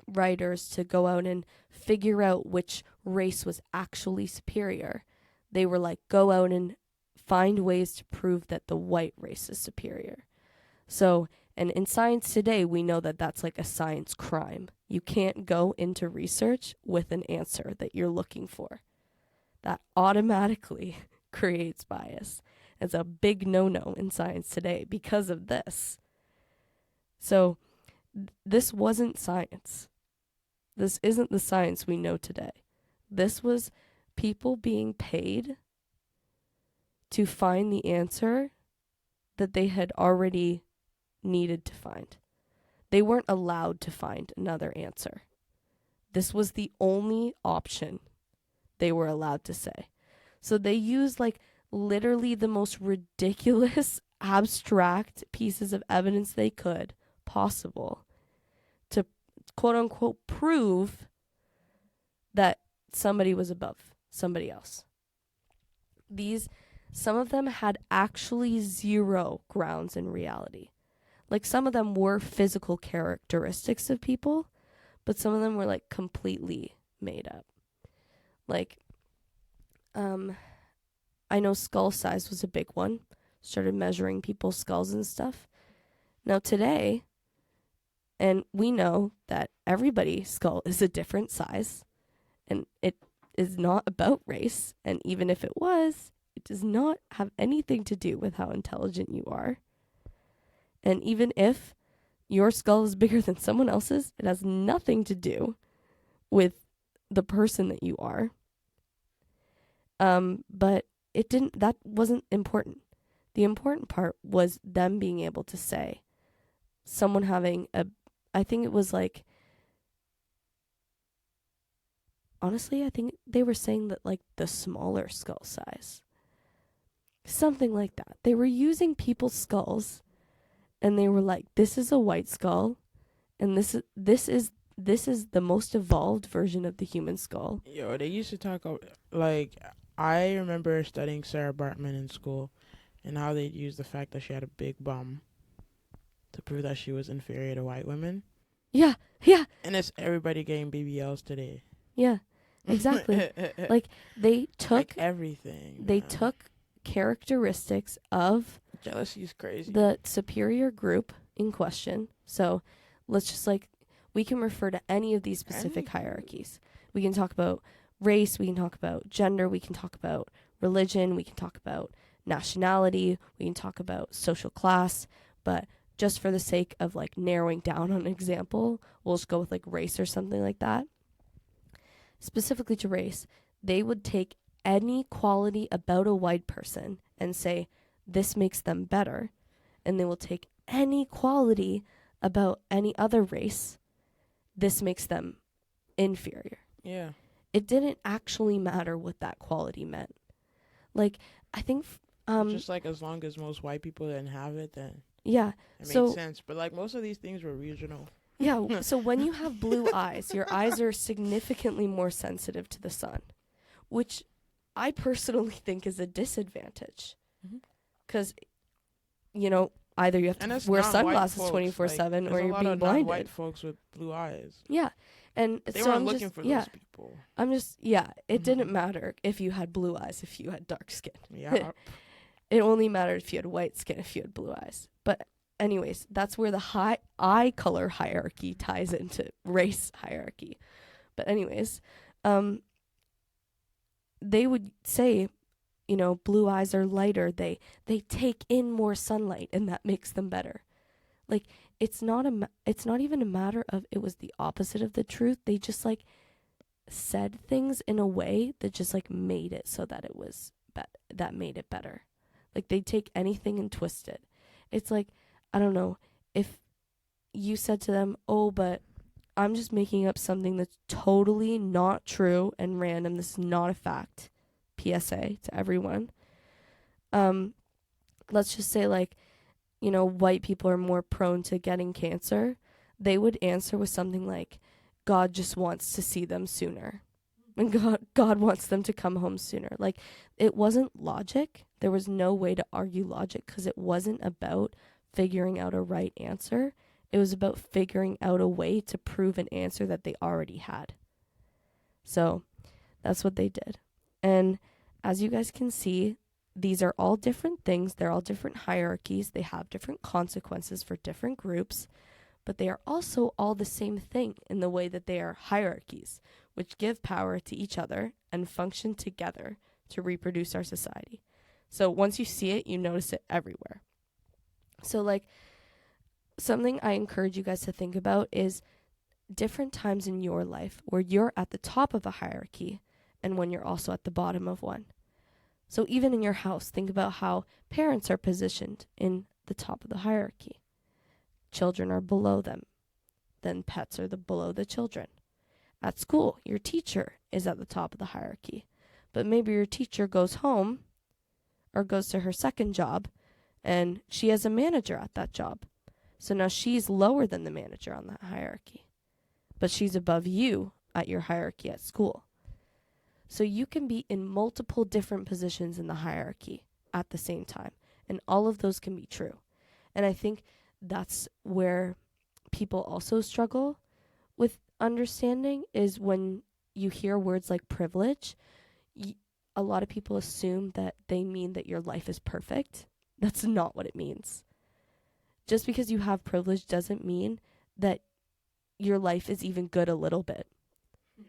[SPEAKER 1] writers to go out and figure out which race was actually superior. They were like, go out and find ways to prove that the white race is superior. So, and in science today, we know that that's like a science crime. You can't go into research with an answer that you're looking for. That automatically creates bias. It's a big no-no in science today because of this. So, this wasn't science. This isn't the science we know today. This was people being paid to find the answer that they had already needed to find. They weren't allowed to find another answer. This was the only option they were allowed to say. So they used like literally the most ridiculous, abstract pieces of evidence they could possible to quote unquote prove that somebody was above somebody else. Some of them had actually zero grounds in reality. Like, some of them were physical characteristics of people, but some of them were like completely made up. Like, I know skull size was a big one. Started measuring people's skulls and stuff. Now today, and we know that everybody's skull is a different size, and it is not about race, and even if it was, it does not have anything to do with how intelligent you are. And even if your skull is bigger than someone else's, it has nothing to do with the person that you are. But that wasn't important. The important part was them being able to say, someone having I think it was like, honestly, I think they were saying that like the smaller skull size. Something like that. They were using people's skulls and they were like, this is a white skull and this is the most evolved version of the human skull.
[SPEAKER 2] Yo, they used to talk like, I remember studying Sarah Bartman in school and how they'd use the fact that she had a big bum to prove that she was inferior to white women.
[SPEAKER 1] Yeah.
[SPEAKER 2] And it's everybody getting BBLs today.
[SPEAKER 1] Yeah, exactly. Like, they took
[SPEAKER 2] like everything.
[SPEAKER 1] They took characteristics of
[SPEAKER 2] jealousy is crazy.
[SPEAKER 1] The superior group in question. So let's just we can refer to any of these specific hierarchies. We can talk about race, we can talk about gender, we can talk about religion, we can talk about nationality, we can talk about social class, but just for the sake of narrowing down on an example, we'll just go with race or something like that. Specifically to race, they would take any quality about a white person and say, this makes them better. And they will take any quality about any other race, this makes them inferior.
[SPEAKER 2] Yeah.
[SPEAKER 1] It didn't actually matter what that quality meant. I think...
[SPEAKER 2] just as long as most white people didn't have it, then...
[SPEAKER 1] Yeah.
[SPEAKER 2] It made sense. But most of these things were regional.
[SPEAKER 1] Yeah, so when you have blue eyes, your eyes are significantly more sensitive to the sun, which I personally think is a disadvantage. Because, either you have to wear sunglasses 24/7 or you're being blinded.
[SPEAKER 2] White folks with blue eyes.
[SPEAKER 1] Yeah. And
[SPEAKER 2] they
[SPEAKER 1] so
[SPEAKER 2] weren't looking for those people.
[SPEAKER 1] It didn't matter if you had blue eyes, if you had dark skin.
[SPEAKER 2] Yeah.
[SPEAKER 1] It only mattered if you had white skin, if you had blue eyes. But anyways, that's where the eye color hierarchy ties into race hierarchy. But anyways, they would say, blue eyes are lighter. They take in more sunlight, and that makes them better. It's not even a matter of it was the opposite of the truth. They just said things in a way that just made it so that it was that made it better. They take anything and twist it. It's I don't know, if you said to them, oh, but I'm just making up something that's totally not true and random. This is not a fact. PSA to everyone. Let's just say white people are more prone to getting cancer. They would answer with something like, God just wants to see them sooner. And God wants them to come home sooner. Like, it wasn't logic. There was no way to argue logic because it wasn't about figuring out a right answer. It was about figuring out a way to prove an answer that they already had. So that's what they did. And as you guys can see, these are all different things. They're all different hierarchies. They have different consequences for different groups, but they are also all the same thing in the way that they are hierarchies, which give power to each other and function together to reproduce our society. So once you see it, you notice it everywhere. So, like, something I encourage you guys to think about is different times in your life where you're at the top of a hierarchy and when you're also at the bottom of one. So even in your house, think about how parents are positioned in the top of the hierarchy. Children are below them. Then pets are below the children. At school, your teacher is at the top of the hierarchy. But maybe your teacher goes home or goes to her second job and she has a manager at that job. So now she's lower than the manager on that hierarchy. But she's above you at your hierarchy at school. So you can be in multiple different positions in the hierarchy at the same time. And all of those can be true. And I think that's where people also struggle with understanding is when you hear words like privilege, a lot of people assume that they mean that your life is perfect. That's not what it means. Just because you have privilege doesn't mean that your life is even good a little bit. Yeah.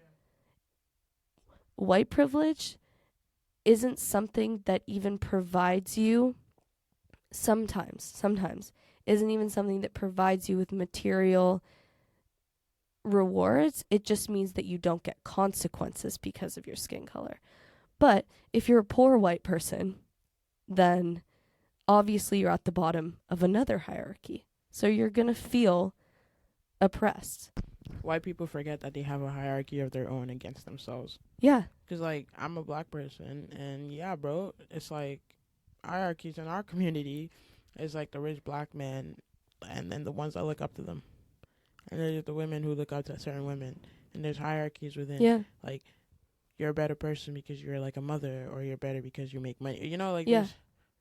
[SPEAKER 1] White privilege isn't something that even provides you sometimes isn't even something that provides you with material rewards. It just means that you don't get consequences because of your skin color. But if you're a poor white person, then obviously you're at the bottom of another hierarchy. So you're going to feel oppressed.
[SPEAKER 2] White people forget that they have a hierarchy of their own against themselves.
[SPEAKER 1] Yeah.
[SPEAKER 2] Because, like, I'm a black person, and yeah, bro, it's like hierarchies in our community is like the rich black man and then the ones that look up to them. And there's the women who look up to certain women. And there's hierarchies within.
[SPEAKER 1] Yeah.
[SPEAKER 2] Like, you're a better person because you're like a mother, or you're better because you make money. You know, like,
[SPEAKER 1] yeah.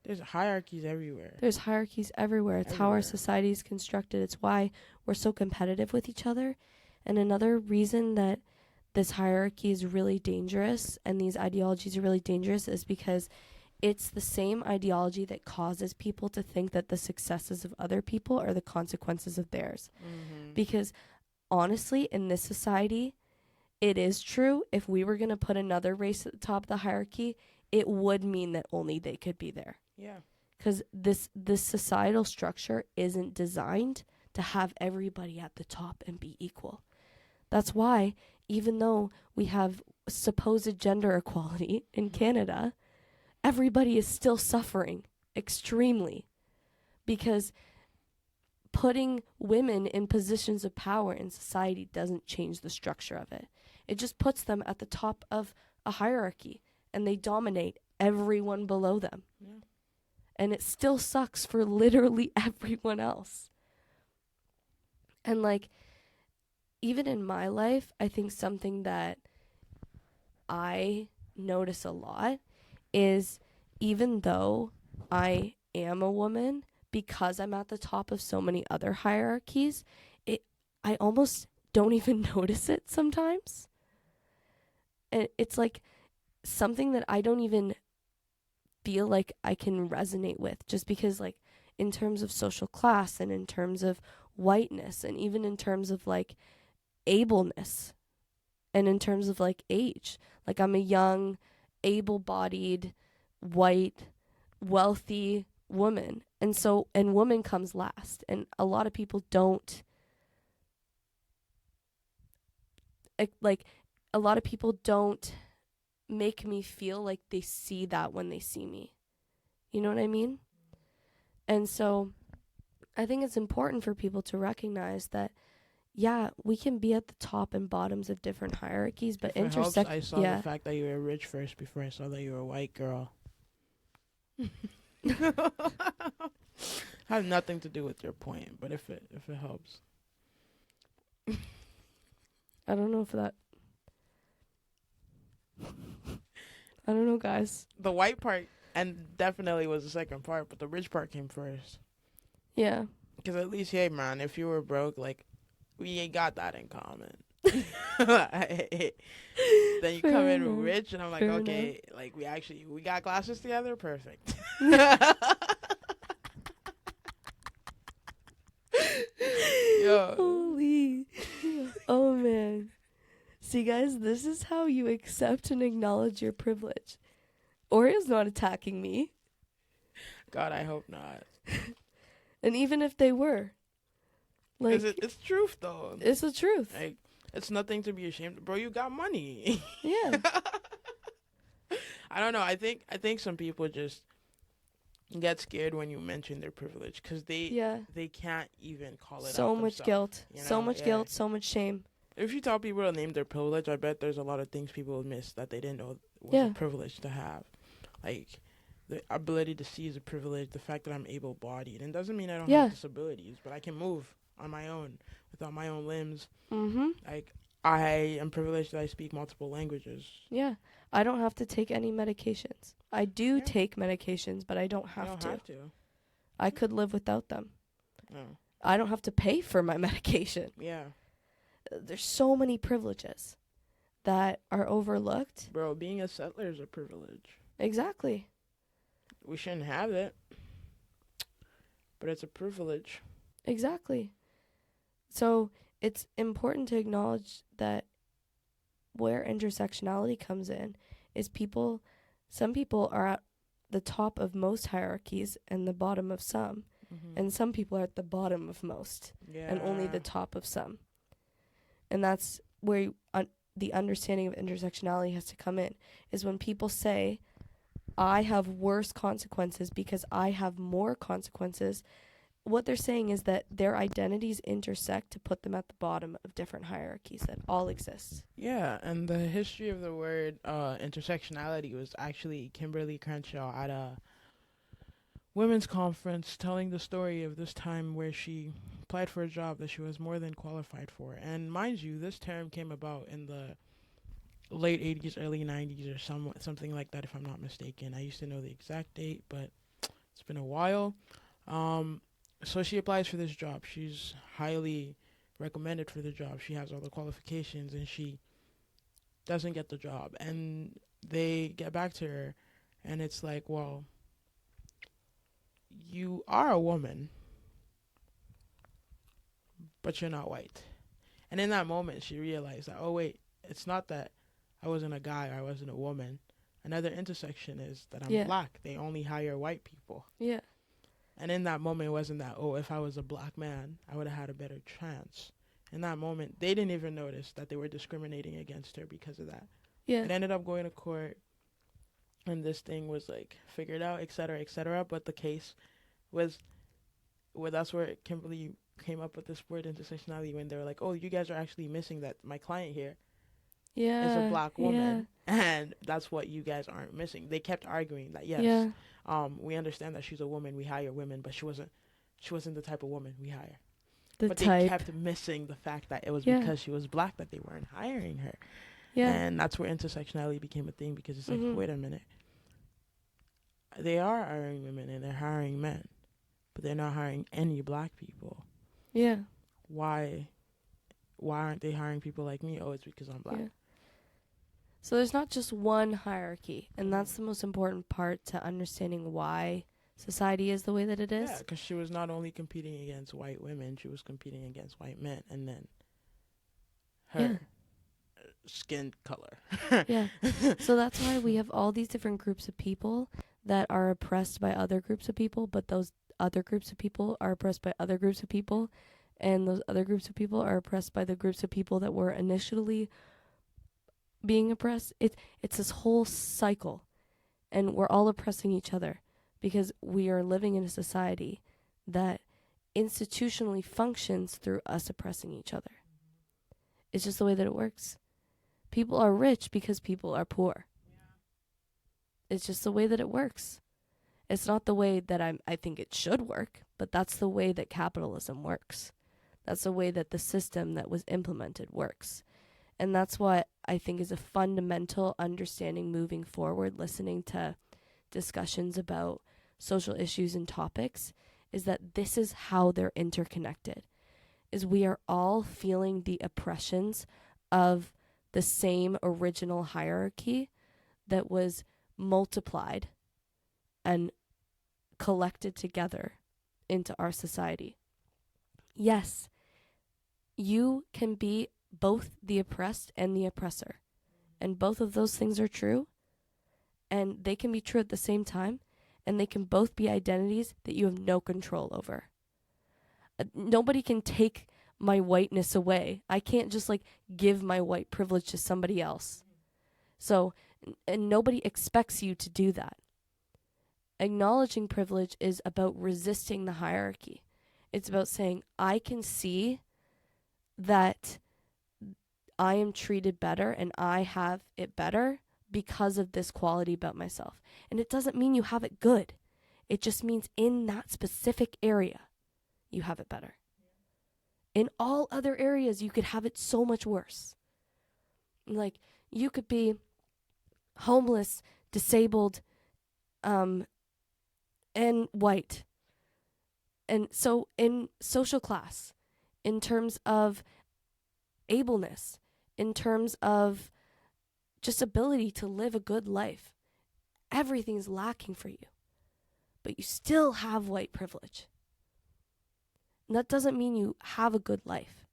[SPEAKER 2] There's hierarchies everywhere.
[SPEAKER 1] There's hierarchies everywhere. It's how our society is constructed. It's why we're so competitive with each other. And another reason that this hierarchy is really dangerous and these ideologies are really dangerous is because it's the same ideology that causes people to think that the successes of other people are the consequences of theirs. Mm-hmm. Because honestly, in this society, it is true. If we were going to put another race at the top of the hierarchy, it would mean that only they could be there.
[SPEAKER 2] Yeah.
[SPEAKER 1] Because this societal structure isn't designed to have everybody at the top and be equal. That's why, even though we have supposed gender equality in Canada, everybody is still suffering extremely. Because putting women in positions of power in society doesn't change the structure of it. It just puts them at the top of a hierarchy, and they dominate everyone below them. Yeah. And it still sucks for literally everyone else. And, like, even in my life, I think something that I notice a lot is even though I am a woman, because I'm at the top of so many other hierarchies, I almost don't even notice it sometimes. And it's like something that I don't even feel like I can resonate with, just because, like, in terms of social class and in terms of whiteness and even in terms of, like, ableness and in terms of, like, age. Like, I'm a young, able-bodied, white, wealthy woman. And so, and woman comes last. And a lot of people don't, like, a lot of people don't make me feel like they see that when they see me. You know what I mean? And so I think it's important for people to recognize that, yeah, we can be at the top and bottoms of different hierarchies, but intersect.
[SPEAKER 2] I saw the fact that you were rich first before I saw that you were a white girl. Has nothing to do with your point, but if it helps.
[SPEAKER 1] I don't know if that. I don't know, guys.
[SPEAKER 2] The white part, and definitely was the second part, but the rich part came first.
[SPEAKER 1] Yeah.
[SPEAKER 2] Because at least, hey, man, if you were broke, like, we ain't got that in common. Then you
[SPEAKER 1] Fair
[SPEAKER 2] come in
[SPEAKER 1] enough.
[SPEAKER 2] rich, and I'm like,
[SPEAKER 1] Fair
[SPEAKER 2] okay, like, we got glasses together? Perfect. Yo.
[SPEAKER 1] Holy. Oh, man. See, guys, this is how you accept and acknowledge your privilege. Oreo's not attacking me.
[SPEAKER 2] God, I hope not.
[SPEAKER 1] And even if they were, like,
[SPEAKER 2] It's truth, though.
[SPEAKER 1] it's the truth.
[SPEAKER 2] Like, it's nothing to be ashamed of. Bro, you got money.
[SPEAKER 1] Yeah.
[SPEAKER 2] I don't know. I think some people just get scared when you mention their privilege because they can't even call it
[SPEAKER 1] So
[SPEAKER 2] out
[SPEAKER 1] much
[SPEAKER 2] themselves,
[SPEAKER 1] guilt.
[SPEAKER 2] you know?
[SPEAKER 1] So much
[SPEAKER 2] Yeah.
[SPEAKER 1] guilt. So much shame.
[SPEAKER 2] If you tell people to name their privilege, I bet there's a lot of things people will miss that they didn't know was
[SPEAKER 1] Yeah.
[SPEAKER 2] a privilege to have. Like, the ability to see is a privilege. The fact that I'm able-bodied. And doesn't mean I don't have disabilities, but I can move on my own without my own limbs.
[SPEAKER 1] Mm-hmm.
[SPEAKER 2] Like, I am privileged that I speak multiple languages.
[SPEAKER 1] Yeah. I don't have to take any medications. I do
[SPEAKER 2] Yeah.
[SPEAKER 1] take medications, but I don't have
[SPEAKER 2] I don't
[SPEAKER 1] to.
[SPEAKER 2] have to.
[SPEAKER 1] I could live without them.
[SPEAKER 2] No.
[SPEAKER 1] I don't have to pay for my medication.
[SPEAKER 2] Yeah.
[SPEAKER 1] There's so many privileges that are overlooked.
[SPEAKER 2] Bro, being a settler is a privilege.
[SPEAKER 1] Exactly.
[SPEAKER 2] We shouldn't have it, but it's a privilege.
[SPEAKER 1] Exactly. So it's important to acknowledge that where intersectionality comes in is some people are at the top of most hierarchies and the bottom of some.
[SPEAKER 2] Mm-hmm.
[SPEAKER 1] And some people are at the bottom of most and only the top of some. And that's where the understanding of intersectionality has to come in, is when people say, I have worse consequences because I have more consequences. What they're saying is that their identities intersect to put them at the bottom of different hierarchies that all exist.
[SPEAKER 2] Yeah, and the history of the word intersectionality was actually Kimberly Crenshaw at a women's conference telling the story of this time where she applied for a job that she was more than qualified for. And mind you, this term came about in the late 80s, early 90s or something like that, if I'm not mistaken. I used to know the exact date, but it's been a while. So she applies for this job. She's highly recommended for the job. She has all the qualifications, and she doesn't get the job. And they get back to her, and it's like, well, you are a woman, but you're not white. And in that moment, she realized that, oh, wait, it's not that I wasn't a guy or I wasn't a woman. Another intersection is that I'm black. They only hire white people.
[SPEAKER 1] Yeah.
[SPEAKER 2] And in that moment, it wasn't that, oh, if I was a black man, I would have had a better chance. In that moment, they didn't even notice that they were discriminating against her because of that.
[SPEAKER 1] Yeah.
[SPEAKER 2] It ended up going to court, and this thing was, like, figured out, et cetera, et cetera. But the case was, well, that's where Kimberly came up with this word intersectionality, when they were like, oh, you guys are actually missing that my client here is a black woman, and that's what you guys aren't missing. They kept arguing that, yes, we understand that she's a woman, we hire women, but she wasn't the type of woman we hire. But they kept missing the fact that it was because she was black that they weren't hiring her. Yeah. And that's where intersectionality became a thing, because it's like, wait a minute. They are hiring women and they're hiring men, but they're not hiring any black people.
[SPEAKER 1] Yeah.
[SPEAKER 2] Why aren't they hiring people like me? Oh, it's because I'm black. Yeah.
[SPEAKER 1] So there's not just one hierarchy, and that's the most important part to understanding why society is the way that it is.
[SPEAKER 2] Yeah, because she was not only competing against white women, she was competing against white men, and then her skin color.
[SPEAKER 1] Yeah. So that's why we have all these different groups of people that are oppressed by other groups of people, but those other groups of people are oppressed by other groups of people, and those other groups of people are oppressed by the groups of people that were initially being oppressed. It's this whole cycle, and we're all oppressing each other because we are living in a society that institutionally functions through us oppressing each other. It's just the way that it works. People are rich because people are poor. It's just the way that it works. It's not the way that I think it should work, but that's the way that capitalism works. That's the way that the system that was implemented works. And that's what I think is a fundamental understanding moving forward, listening to discussions about social issues and topics, is that this is how they're interconnected. Is we are all feeling the oppressions of the same original hierarchy that was multiplied and collected together into our society. Yes, you can be both the oppressed and the oppressor. And both of those things are true. And they can be true at the same time. And they can both be identities that you have no control over. Nobody can take my whiteness away. I can't just like give my white privilege to somebody else. So, and nobody expects you to do that. Acknowledging privilege is about resisting the hierarchy. It's about saying, I can see that I am treated better and I have it better because of this quality about myself. And it doesn't mean you have it good. It just means in that specific area, you have it better. In all other areas, you could have it so much worse. Like, you could be homeless, disabled, and white. And so in social class, in terms of ableness, in terms of just ability to live a good life, everything's lacking for you. But you still have white privilege. And that doesn't mean you have a good life.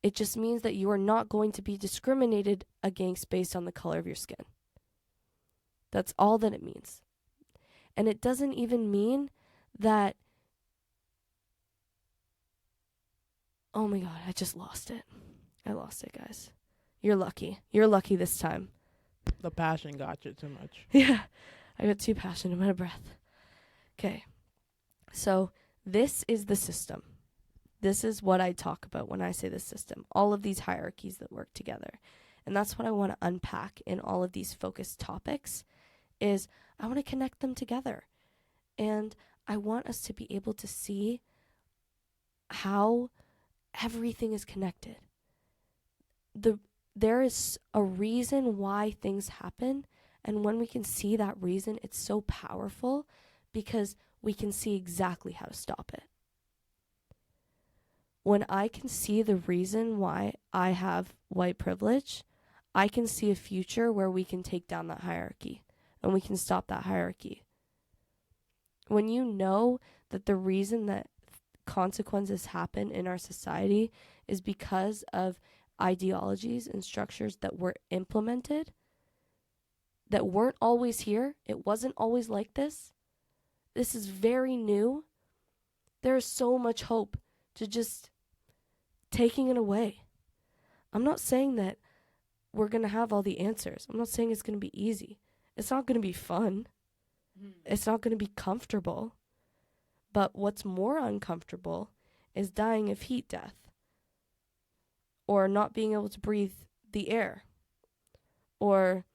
[SPEAKER 1] It just means that you are not going to be discriminated against based on the color of your skin. That's all that it means. And it doesn't even mean that, oh my God, I just lost it. I lost it, guys. You're lucky. You're lucky this time.
[SPEAKER 2] The passion got you too much.
[SPEAKER 1] Yeah, I got too passionate. I'm out of breath. Okay, so this is the system. This is what I talk about when I say the system. All of these hierarchies that work together. And that's what I want to unpack in all of these focused topics is I want to connect them together. And I want us to be able to see how everything is connected. There is a reason why things happen. And when we can see that reason, it's so powerful because we can see exactly how to stop it. When I can see the reason why I have white privilege, I can see a future where we can take down that hierarchy and we can stop that hierarchy. When you know that the reason that consequences happen in our society is because of ideologies and structures that were implemented, that weren't always here, it wasn't always like this. This is very new. There is so much hope to just taking it away. I'm not saying that we're going to have all the answers. I'm not saying it's going to be easy. It's not going to be fun. It's not going to be comfortable. But what's more uncomfortable is dying of heat death or not being able to breathe the air or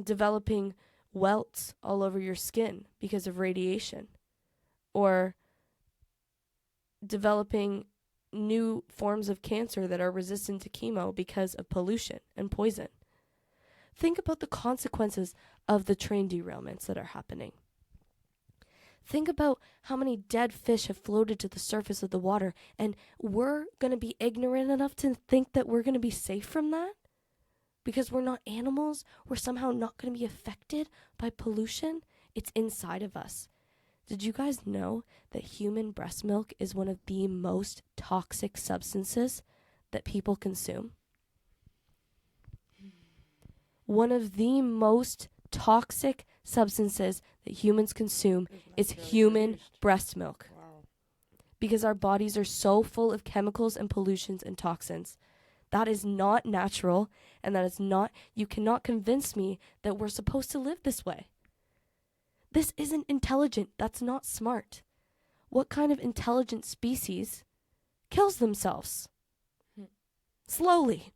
[SPEAKER 1] developing welts all over your skin because of radiation or developing new forms of cancer that are resistant to chemo because of pollution and poison. Think about the consequences of the train derailments that are happening. Think about how many dead fish have floated to the surface of the water, and we're going to be ignorant enough to think that we're going to be safe from that? Because we're not animals? We're somehow not going to be affected by pollution? It's inside of us. Did you guys know that human breast milk is one of the most toxic substances that people consume? One of the most toxic substances that humans consume is human breast milk.
[SPEAKER 2] Wow.
[SPEAKER 1] Because our bodies are so full of chemicals and pollutions and toxins. That is not natural, and that is not, you cannot convince me that we're supposed to live this way. This isn't intelligent. That's not smart. What kind of intelligent species kills themselves? Slowly.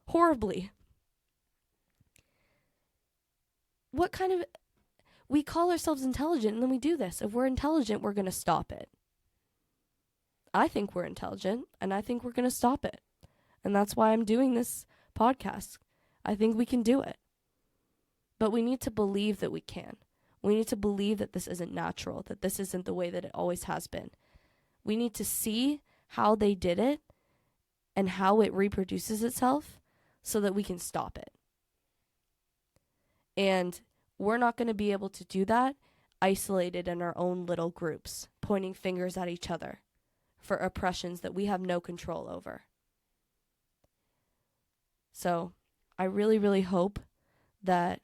[SPEAKER 1] Horribly. What kind of... We call ourselves intelligent and then we do this. If we're intelligent, we're going to stop it. I think we're intelligent and I think we're going to stop it. And that's why I'm doing this podcast. I think we can do it. But we need to believe that we can. We need to believe that this isn't natural, that this isn't the way that it always has been. We need to see how they did it and how it reproduces itself so that we can stop it. And we're not going to be able to do that isolated in our own little groups, pointing fingers at each other for oppressions that we have no control over. So I really, really hope that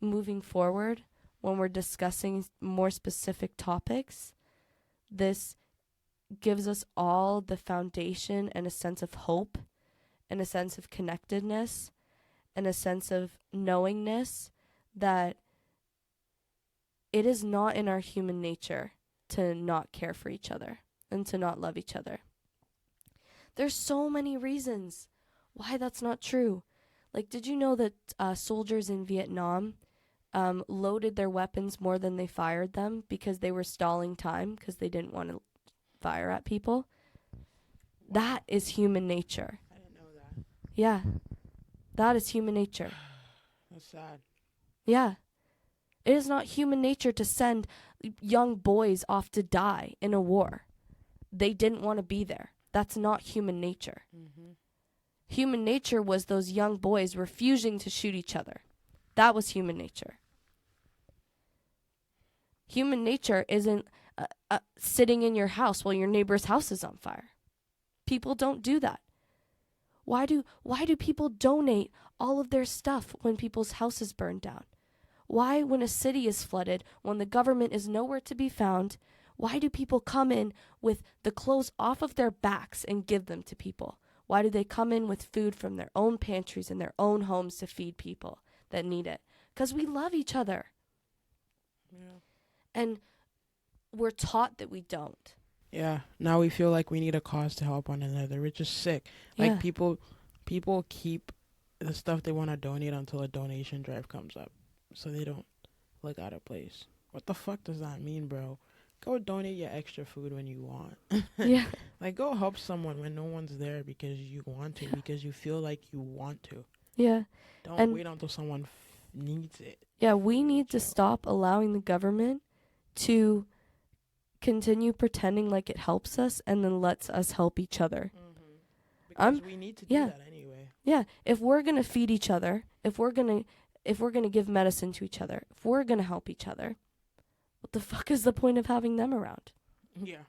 [SPEAKER 1] moving forward, when we're discussing more specific topics, this gives us all the foundation and a sense of hope and a sense of connectedness and a sense of knowingness that it is not in our human nature to not care for each other and to not love each other. There's so many reasons why that's not true. Like, did you know that soldiers in Vietnam loaded their weapons more than they fired them because they were stalling time because they didn't want to fire at people? That is human nature.
[SPEAKER 2] I didn't know that.
[SPEAKER 1] Yeah. That is human nature.
[SPEAKER 2] That's sad.
[SPEAKER 1] Yeah. It is not human nature to send young boys off to die in a war. They didn't want to be there. That's not human nature.
[SPEAKER 2] Mm-hmm.
[SPEAKER 1] Human nature was those young boys refusing to shoot each other. That was human nature. Human nature isn't sitting in your house while your neighbor's house is on fire. People don't do that. Why do people donate all of their stuff when people's houses burn down? Why, when a city is flooded, when the government is nowhere to be found, why do people come in with the clothes off of their backs and give them to people? Why do they come in with food from their own pantries and their own homes to feed people that need it? Because we love each other.
[SPEAKER 2] Yeah.
[SPEAKER 1] And we're taught that we don't.
[SPEAKER 2] Yeah. Now we feel like we need a cause to help one another, which is sick. Like, people keep the stuff they want to donate until a donation drive comes up, so they don't look out of place. What the fuck does that mean, bro? Go donate your extra food when you want.
[SPEAKER 1] Yeah.
[SPEAKER 2] Like, go help someone when no one's there because you want to, because you feel like you want to.
[SPEAKER 1] Yeah.
[SPEAKER 2] Don't wait until someone needs it.
[SPEAKER 1] Yeah, we need to stop allowing the government to continue pretending like it helps us and then lets us help each other.
[SPEAKER 2] Mm-hmm. Because we need to do that anyway.
[SPEAKER 1] Yeah, if we're going to feed each other, if we're going to give medicine to each other, if we're going to help each other, what the fuck is the point of having them around?
[SPEAKER 2] Yeah.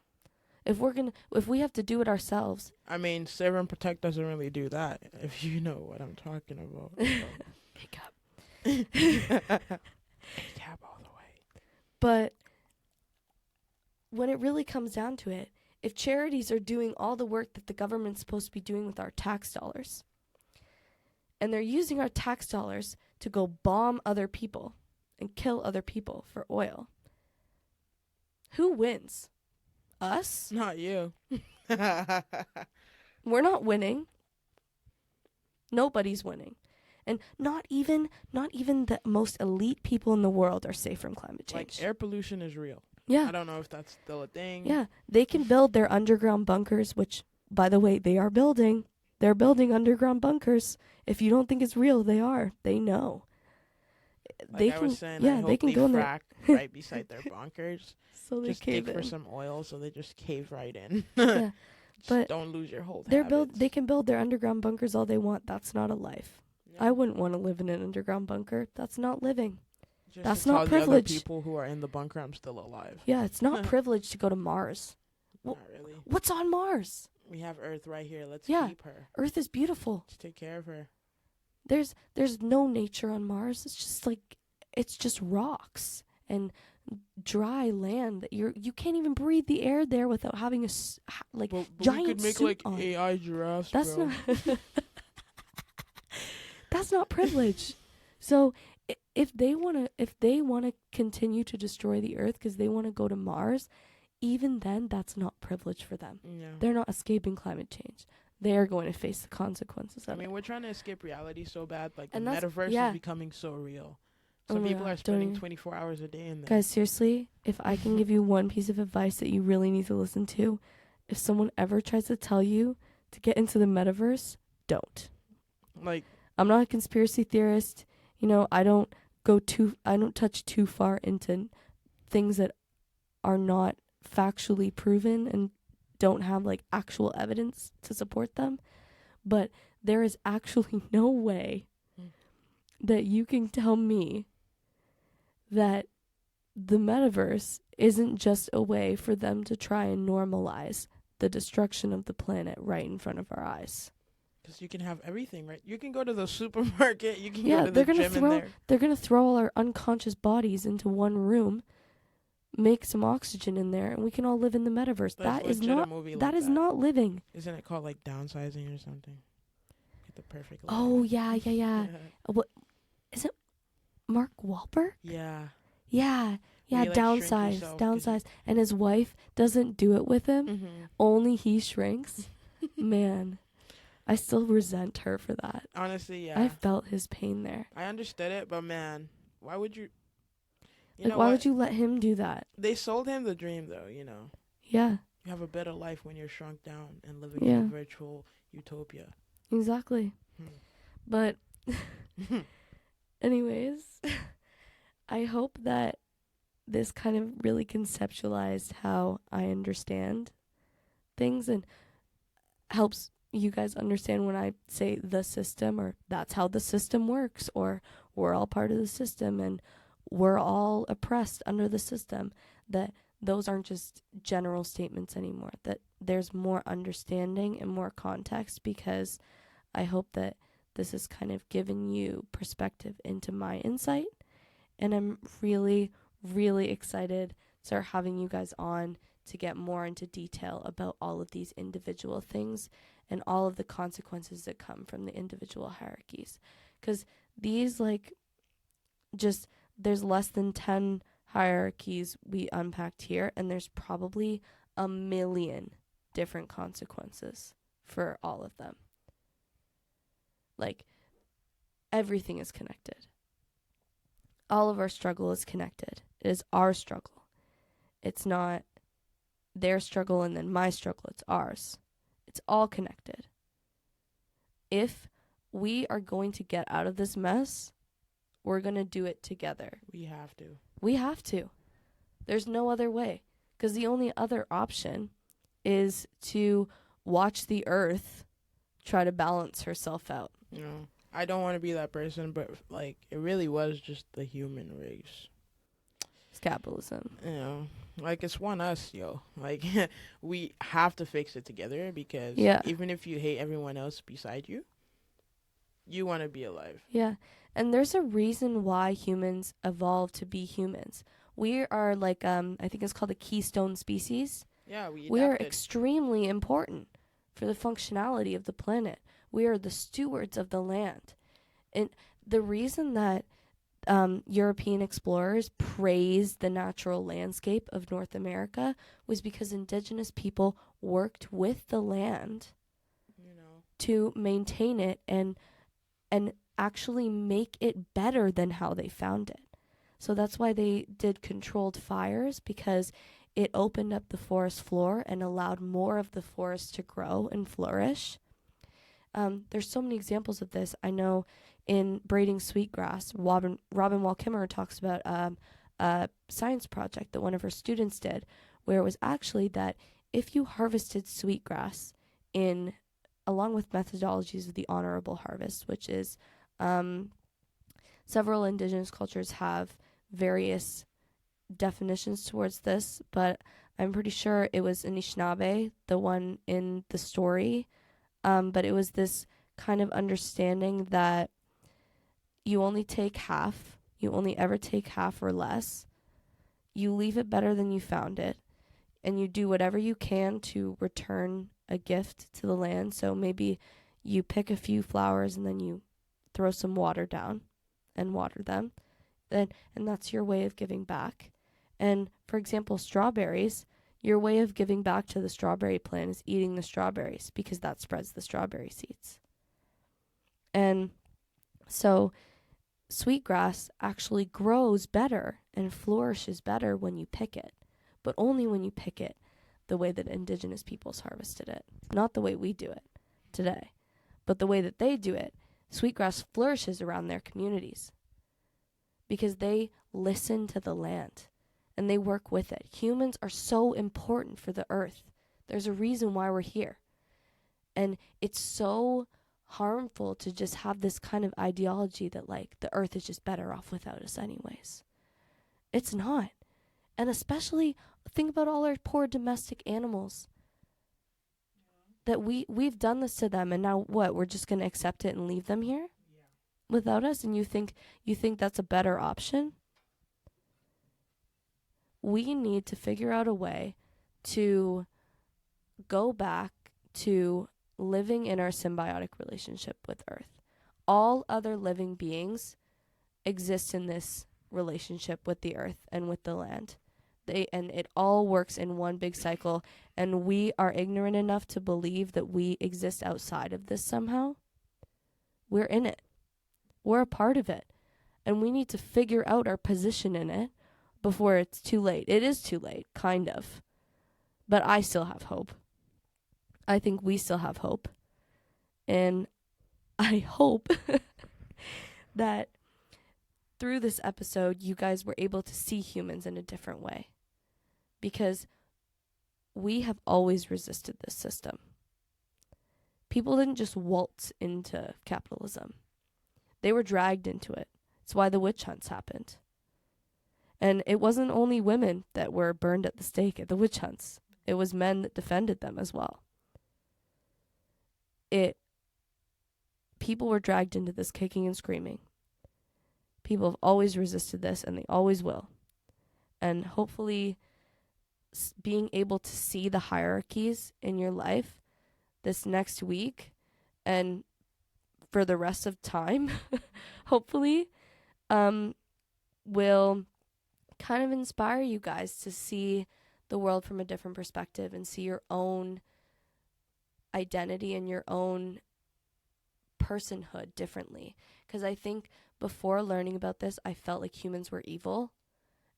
[SPEAKER 1] If we have to do it ourselves.
[SPEAKER 2] I mean, Serve and Protect doesn't really do that, if you know what I'm talking about.
[SPEAKER 1] Makeup.
[SPEAKER 2] Makeup all the way.
[SPEAKER 1] But when it really comes down to it, if charities are doing all the work that the government's supposed to be doing with our tax dollars, and they're using our tax dollars to go bomb other people and kill other people for oil, who wins? Us?
[SPEAKER 2] Not you.
[SPEAKER 1] We're not winning. Nobody's winning. And not even the most elite people in the world are safe from climate change.
[SPEAKER 2] Like, air pollution is real.
[SPEAKER 1] Yeah.
[SPEAKER 2] I don't know if that's still a thing.
[SPEAKER 1] Yeah. They can build their underground bunkers, which, by the way, they are building. They're building underground bunkers. If you don't think it's real, they are. They know.
[SPEAKER 2] Like I was saying, I hope they go frack right beside their bunkers.
[SPEAKER 1] So they
[SPEAKER 2] just
[SPEAKER 1] cave
[SPEAKER 2] dig
[SPEAKER 1] in.
[SPEAKER 2] for some oil, so they just cave right in.
[SPEAKER 1] Yeah. But
[SPEAKER 2] don't lose your whole
[SPEAKER 1] they can build their underground bunkers all they want. That's not a life. Yeah. I wouldn't want to live in an underground bunker. That's not living.
[SPEAKER 2] Just
[SPEAKER 1] that's
[SPEAKER 2] not
[SPEAKER 1] not privilege.
[SPEAKER 2] The other people who are in the bunker, I'm still alive.
[SPEAKER 1] Yeah, it's not privilege to go to Mars.
[SPEAKER 2] Not really.
[SPEAKER 1] What's on Mars?
[SPEAKER 2] We have Earth right here. Let's keep her.
[SPEAKER 1] Earth is beautiful.
[SPEAKER 2] Let's take care of her.
[SPEAKER 1] There's no nature on Mars. It's just rocks and dry land that you can't even breathe the air there without having a but giant
[SPEAKER 2] we could make
[SPEAKER 1] suit
[SPEAKER 2] like
[SPEAKER 1] on.
[SPEAKER 2] AI giraffes.
[SPEAKER 1] That's
[SPEAKER 2] bro.
[SPEAKER 1] not that's not privilege. So if they want to continue to destroy the Earth because they want to go to Mars, even then that's not privilege for them.
[SPEAKER 2] Yeah.
[SPEAKER 1] They're not escaping climate change. They are going to face the consequences of it.
[SPEAKER 2] I mean, we're trying to escape reality so bad. Like,
[SPEAKER 1] and
[SPEAKER 2] the metaverse is becoming so real. Some people are spending 24 hours a day in there.
[SPEAKER 1] Guys, seriously, if I can give you one piece of advice that you really need to listen to, if someone ever tries to tell you to get into the metaverse, don't.
[SPEAKER 2] Like,
[SPEAKER 1] I'm not a conspiracy theorist. I don't touch too far into things that are not factually proven and don't have like actual evidence to support them. But there is actually no way that you can tell me that the metaverse isn't just a way for them to try and normalize the destruction of the planet right in front of our eyes.
[SPEAKER 2] because you can have everything, right? You can go to the supermarket. You can go to the gym in there.
[SPEAKER 1] They're going to throw all our unconscious bodies into one room, make some oxygen in there, and we can all live in the metaverse. That is not living.
[SPEAKER 2] Isn't it called like downsizing or something? Get the perfect life.
[SPEAKER 1] Oh, yeah. What is it? Mark Wahlberg?
[SPEAKER 2] Yeah.
[SPEAKER 1] Yeah,
[SPEAKER 2] Like
[SPEAKER 1] downsize. And his wife doesn't do it with him.
[SPEAKER 2] Mm-hmm.
[SPEAKER 1] Only he shrinks. Man, I still resent her for that.
[SPEAKER 2] Honestly, yeah.
[SPEAKER 1] I felt his pain there.
[SPEAKER 2] I understood it, but man, why would you?
[SPEAKER 1] Why would you let him do that?
[SPEAKER 2] They sold him the dream, though.
[SPEAKER 1] Yeah.
[SPEAKER 2] You have a better life when you're shrunk down and living in a virtual utopia.
[SPEAKER 1] Exactly. But, anyways, I hope that this kind of really conceptualized how I understand things and helps you guys understand when I say the system, or that's how the system works, or we're all part of the system and we're all oppressed under the system, that those aren't just general statements anymore, that there's more understanding and more context, because I hope that this has kind of given you perspective into my insight. And I'm really, really excited to start having you guys on to get more into detail about all of these individual things and all of the consequences that come from the individual hierarchies. Because these, there's less than 10 hierarchies we unpacked here, and there's probably 1 million different consequences for all of them. Everything is connected. All of our struggle is connected. It is our struggle. It's not their struggle and then my struggle. It's ours. It's all connected. If we are going to get out of this mess, we're going to do it together. We have to. There's no other way. Because the only other option is to watch the earth try to balance herself out.
[SPEAKER 2] I don't want to be that person, but it really was just the human race.
[SPEAKER 1] It's capitalism.
[SPEAKER 2] It's one us, yo. We have to fix it together, because even if you hate everyone else beside you, you want to be alive.
[SPEAKER 1] Yeah. And there's a reason why humans evolved to be humans. We are I think it's called the keystone species.
[SPEAKER 2] Yeah, we adapted.
[SPEAKER 1] We are extremely important for the functionality of the planet. We are the stewards of the land. And the reason that European explorers praised the natural landscape of North America was because indigenous people worked with the land to maintain it and actually make it better than how they found it. So that's why they did controlled fires, because it opened up the forest floor and allowed more of the forest to grow and flourish. There's so many examples of this. I know in braiding sweetgrass, Robin Wall Kimmerer talks about a science project that one of her students did, where it was actually that if you harvested sweetgrass along with methodologies of the honorable harvest, which is several indigenous cultures have various definitions towards this, but I'm pretty sure it was Anishinaabe, the one in the story. But it was this kind of understanding that you only take half, you only ever take half or less, you leave it better than you found it, and you do whatever you can to return a gift to the land. So maybe you pick a few flowers and then you throw some water down and water them, and that's your way of giving back. And for example, strawberries, your way of giving back to the strawberry plant is eating the strawberries, because that spreads the strawberry seeds. And so sweetgrass actually grows better and flourishes better when you pick it, but only when you pick it the way that indigenous peoples harvested it, not the way we do it today. But the way that they do it, sweetgrass flourishes around their communities because they listen to the land and they work with it. Humans are so important for the earth. There's a reason why we're here. And it's so harmful to just have this kind of ideology that, like, the earth is just better off without us anyways. It's not. And especially, think about all our poor domestic animals. That we've done this to them, and now what? We're just going to accept it and leave them here? Without us? And you think that's a better option? We need to figure out a way to go back to living in our symbiotic relationship with Earth. All other living beings exist in this relationship with the Earth and with the land. And it all works in one big cycle, and we are ignorant enough to believe that we exist outside of this somehow. We're in it. We're a part of it. And we need to figure out our position in it before it's too late. It is too late, kind of. But I still have hope. I think we still have hope. And I hope that through this episode, you guys were able to see humans in a different way. Because we have always resisted this system. People didn't just waltz into capitalism. They were dragged into it. It's why the witch hunts happened. And it wasn't only women that were burned at the stake at the witch hunts. It was men that defended them as well. People were dragged into this kicking and screaming. People have always resisted this, and they always will. And hopefully, being able to see the hierarchies in your life this next week and for the rest of time, hopefully, will kind of inspire you guys to see the world from a different perspective and see your own identity and your own personhood differently. Because I think before learning about this, I felt like humans were evil.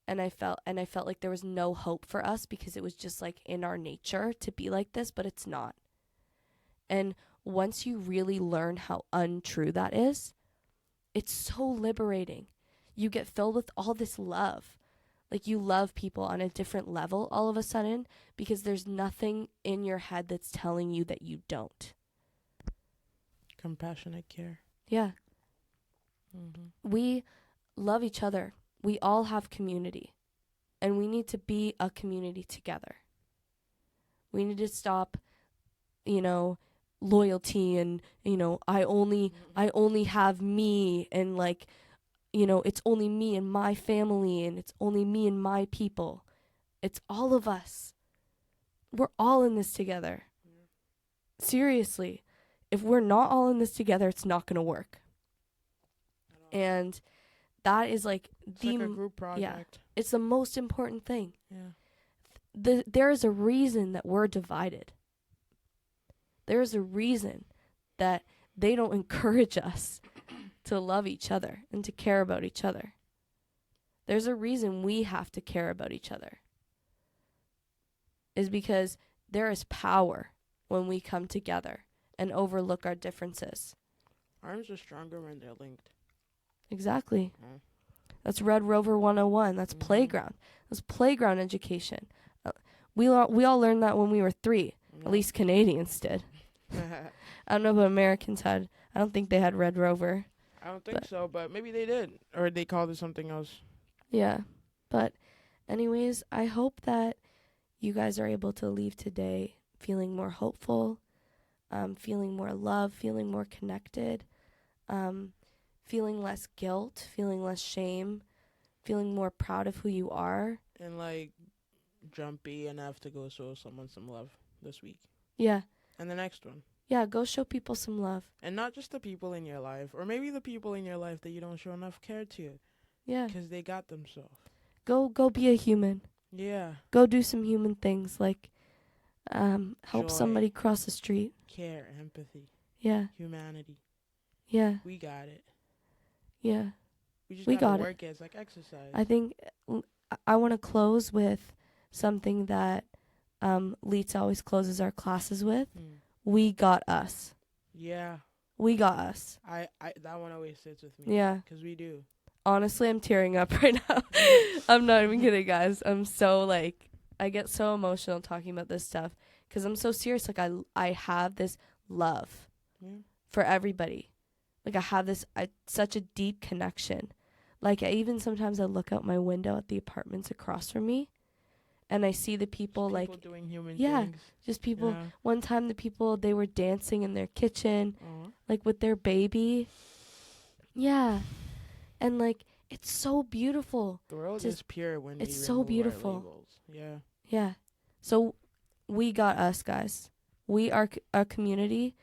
[SPEAKER 1] And I felt like there was no hope for us because it was just like in our nature to be like this, but it's not. And once you really learn how untrue that is, it's so liberating. You get filled with all this love. Like, you love people on a different level all of a sudden because there's nothing in your head that's telling you that you don't.
[SPEAKER 2] Compassionate care.
[SPEAKER 1] Yeah.
[SPEAKER 2] Mm-hmm.
[SPEAKER 1] We love each other. We all have community, and we need to be a community together. We need to stop, loyalty and, I only have me, and like, it's only me and my family, and it's only me and my people. It's all of us. We're all in this together. Seriously. If we're not all in this together, it's not going to work. And that is like
[SPEAKER 2] it's like a group project.
[SPEAKER 1] Yeah, it's the most important thing.
[SPEAKER 2] Yeah.
[SPEAKER 1] There is a reason that we're divided. There is a reason that they don't encourage us to love each other and to care about each other. There's a reason we have to care about each other. Is because there is power when we come together and overlook our differences. Arms
[SPEAKER 2] are stronger when they're linked.
[SPEAKER 1] Exactly. That's Red Rover 101. That's playground. That's playground education. We all learned that when we were 3. At least Canadians did. I don't know if Americans had. I don't think they had Red Rover.
[SPEAKER 2] I don't think so, but maybe they did. Or they called it something else.
[SPEAKER 1] Yeah. But anyways, I hope that you guys are able to leave today feeling more hopeful, feeling more love, feeling more connected, feeling less guilt, feeling less shame, feeling more proud of who you are.
[SPEAKER 2] And like jumpy enough to go show someone some love this week.
[SPEAKER 1] Yeah.
[SPEAKER 2] And the next one.
[SPEAKER 1] Yeah, go show people some love.
[SPEAKER 2] And not just the people in your life, or maybe the people in your life that you don't show enough care to.
[SPEAKER 1] Yeah.
[SPEAKER 2] Because they got themselves.
[SPEAKER 1] Go be a human.
[SPEAKER 2] Yeah.
[SPEAKER 1] Go do some human things like help
[SPEAKER 2] Joy,
[SPEAKER 1] somebody cross the street.
[SPEAKER 2] Care, empathy.
[SPEAKER 1] Yeah.
[SPEAKER 2] Humanity.
[SPEAKER 1] Yeah.
[SPEAKER 2] We got it.
[SPEAKER 1] Yeah.
[SPEAKER 2] We gotta work it. It's like exercise.
[SPEAKER 1] I think I want to close with something that Leets always closes our classes with. We got us.
[SPEAKER 2] Yeah.
[SPEAKER 1] We got us.
[SPEAKER 2] I that one always sits with me.
[SPEAKER 1] Yeah.
[SPEAKER 2] Because we do.
[SPEAKER 1] Honestly, I'm tearing up right now. I'm not even kidding, guys. I'm so, like, I get so emotional talking about this stuff because I'm so serious. Like, I have this love for everybody. Like, I have this such a deep connection. Like, even sometimes I look out my window at the apartments across from me, and I see the people,
[SPEAKER 2] just people
[SPEAKER 1] like,
[SPEAKER 2] doing human things.
[SPEAKER 1] Just people.
[SPEAKER 2] Yeah.
[SPEAKER 1] One time, the people, they were dancing in their kitchen, like, with their baby. Yeah. And, like, it's so beautiful.
[SPEAKER 2] The world is pure when
[SPEAKER 1] it's
[SPEAKER 2] we
[SPEAKER 1] so
[SPEAKER 2] remove
[SPEAKER 1] beautiful.
[SPEAKER 2] our labels. Yeah.
[SPEAKER 1] Yeah. So we got us, guys. We are a community,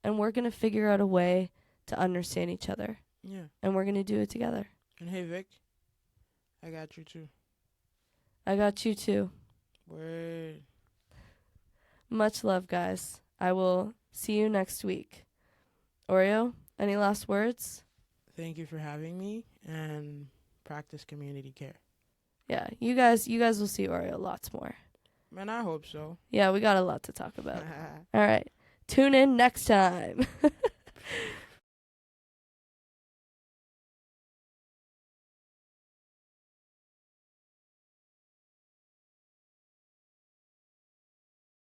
[SPEAKER 1] and we're going to figure out a way to understand each other.
[SPEAKER 2] Yeah.
[SPEAKER 1] And we're going to do it together.
[SPEAKER 2] And hey, Vic, I got you too.
[SPEAKER 1] I got you too.
[SPEAKER 2] Word.
[SPEAKER 1] Much love, guys. I will see you next week. Oreo, any last words?
[SPEAKER 2] Thank you for having me, and practice community care.
[SPEAKER 1] Yeah, you guys will see Oreo lots more.
[SPEAKER 2] Man, I hope so.
[SPEAKER 1] Yeah, we got a lot to talk about. All right. Tune in next time.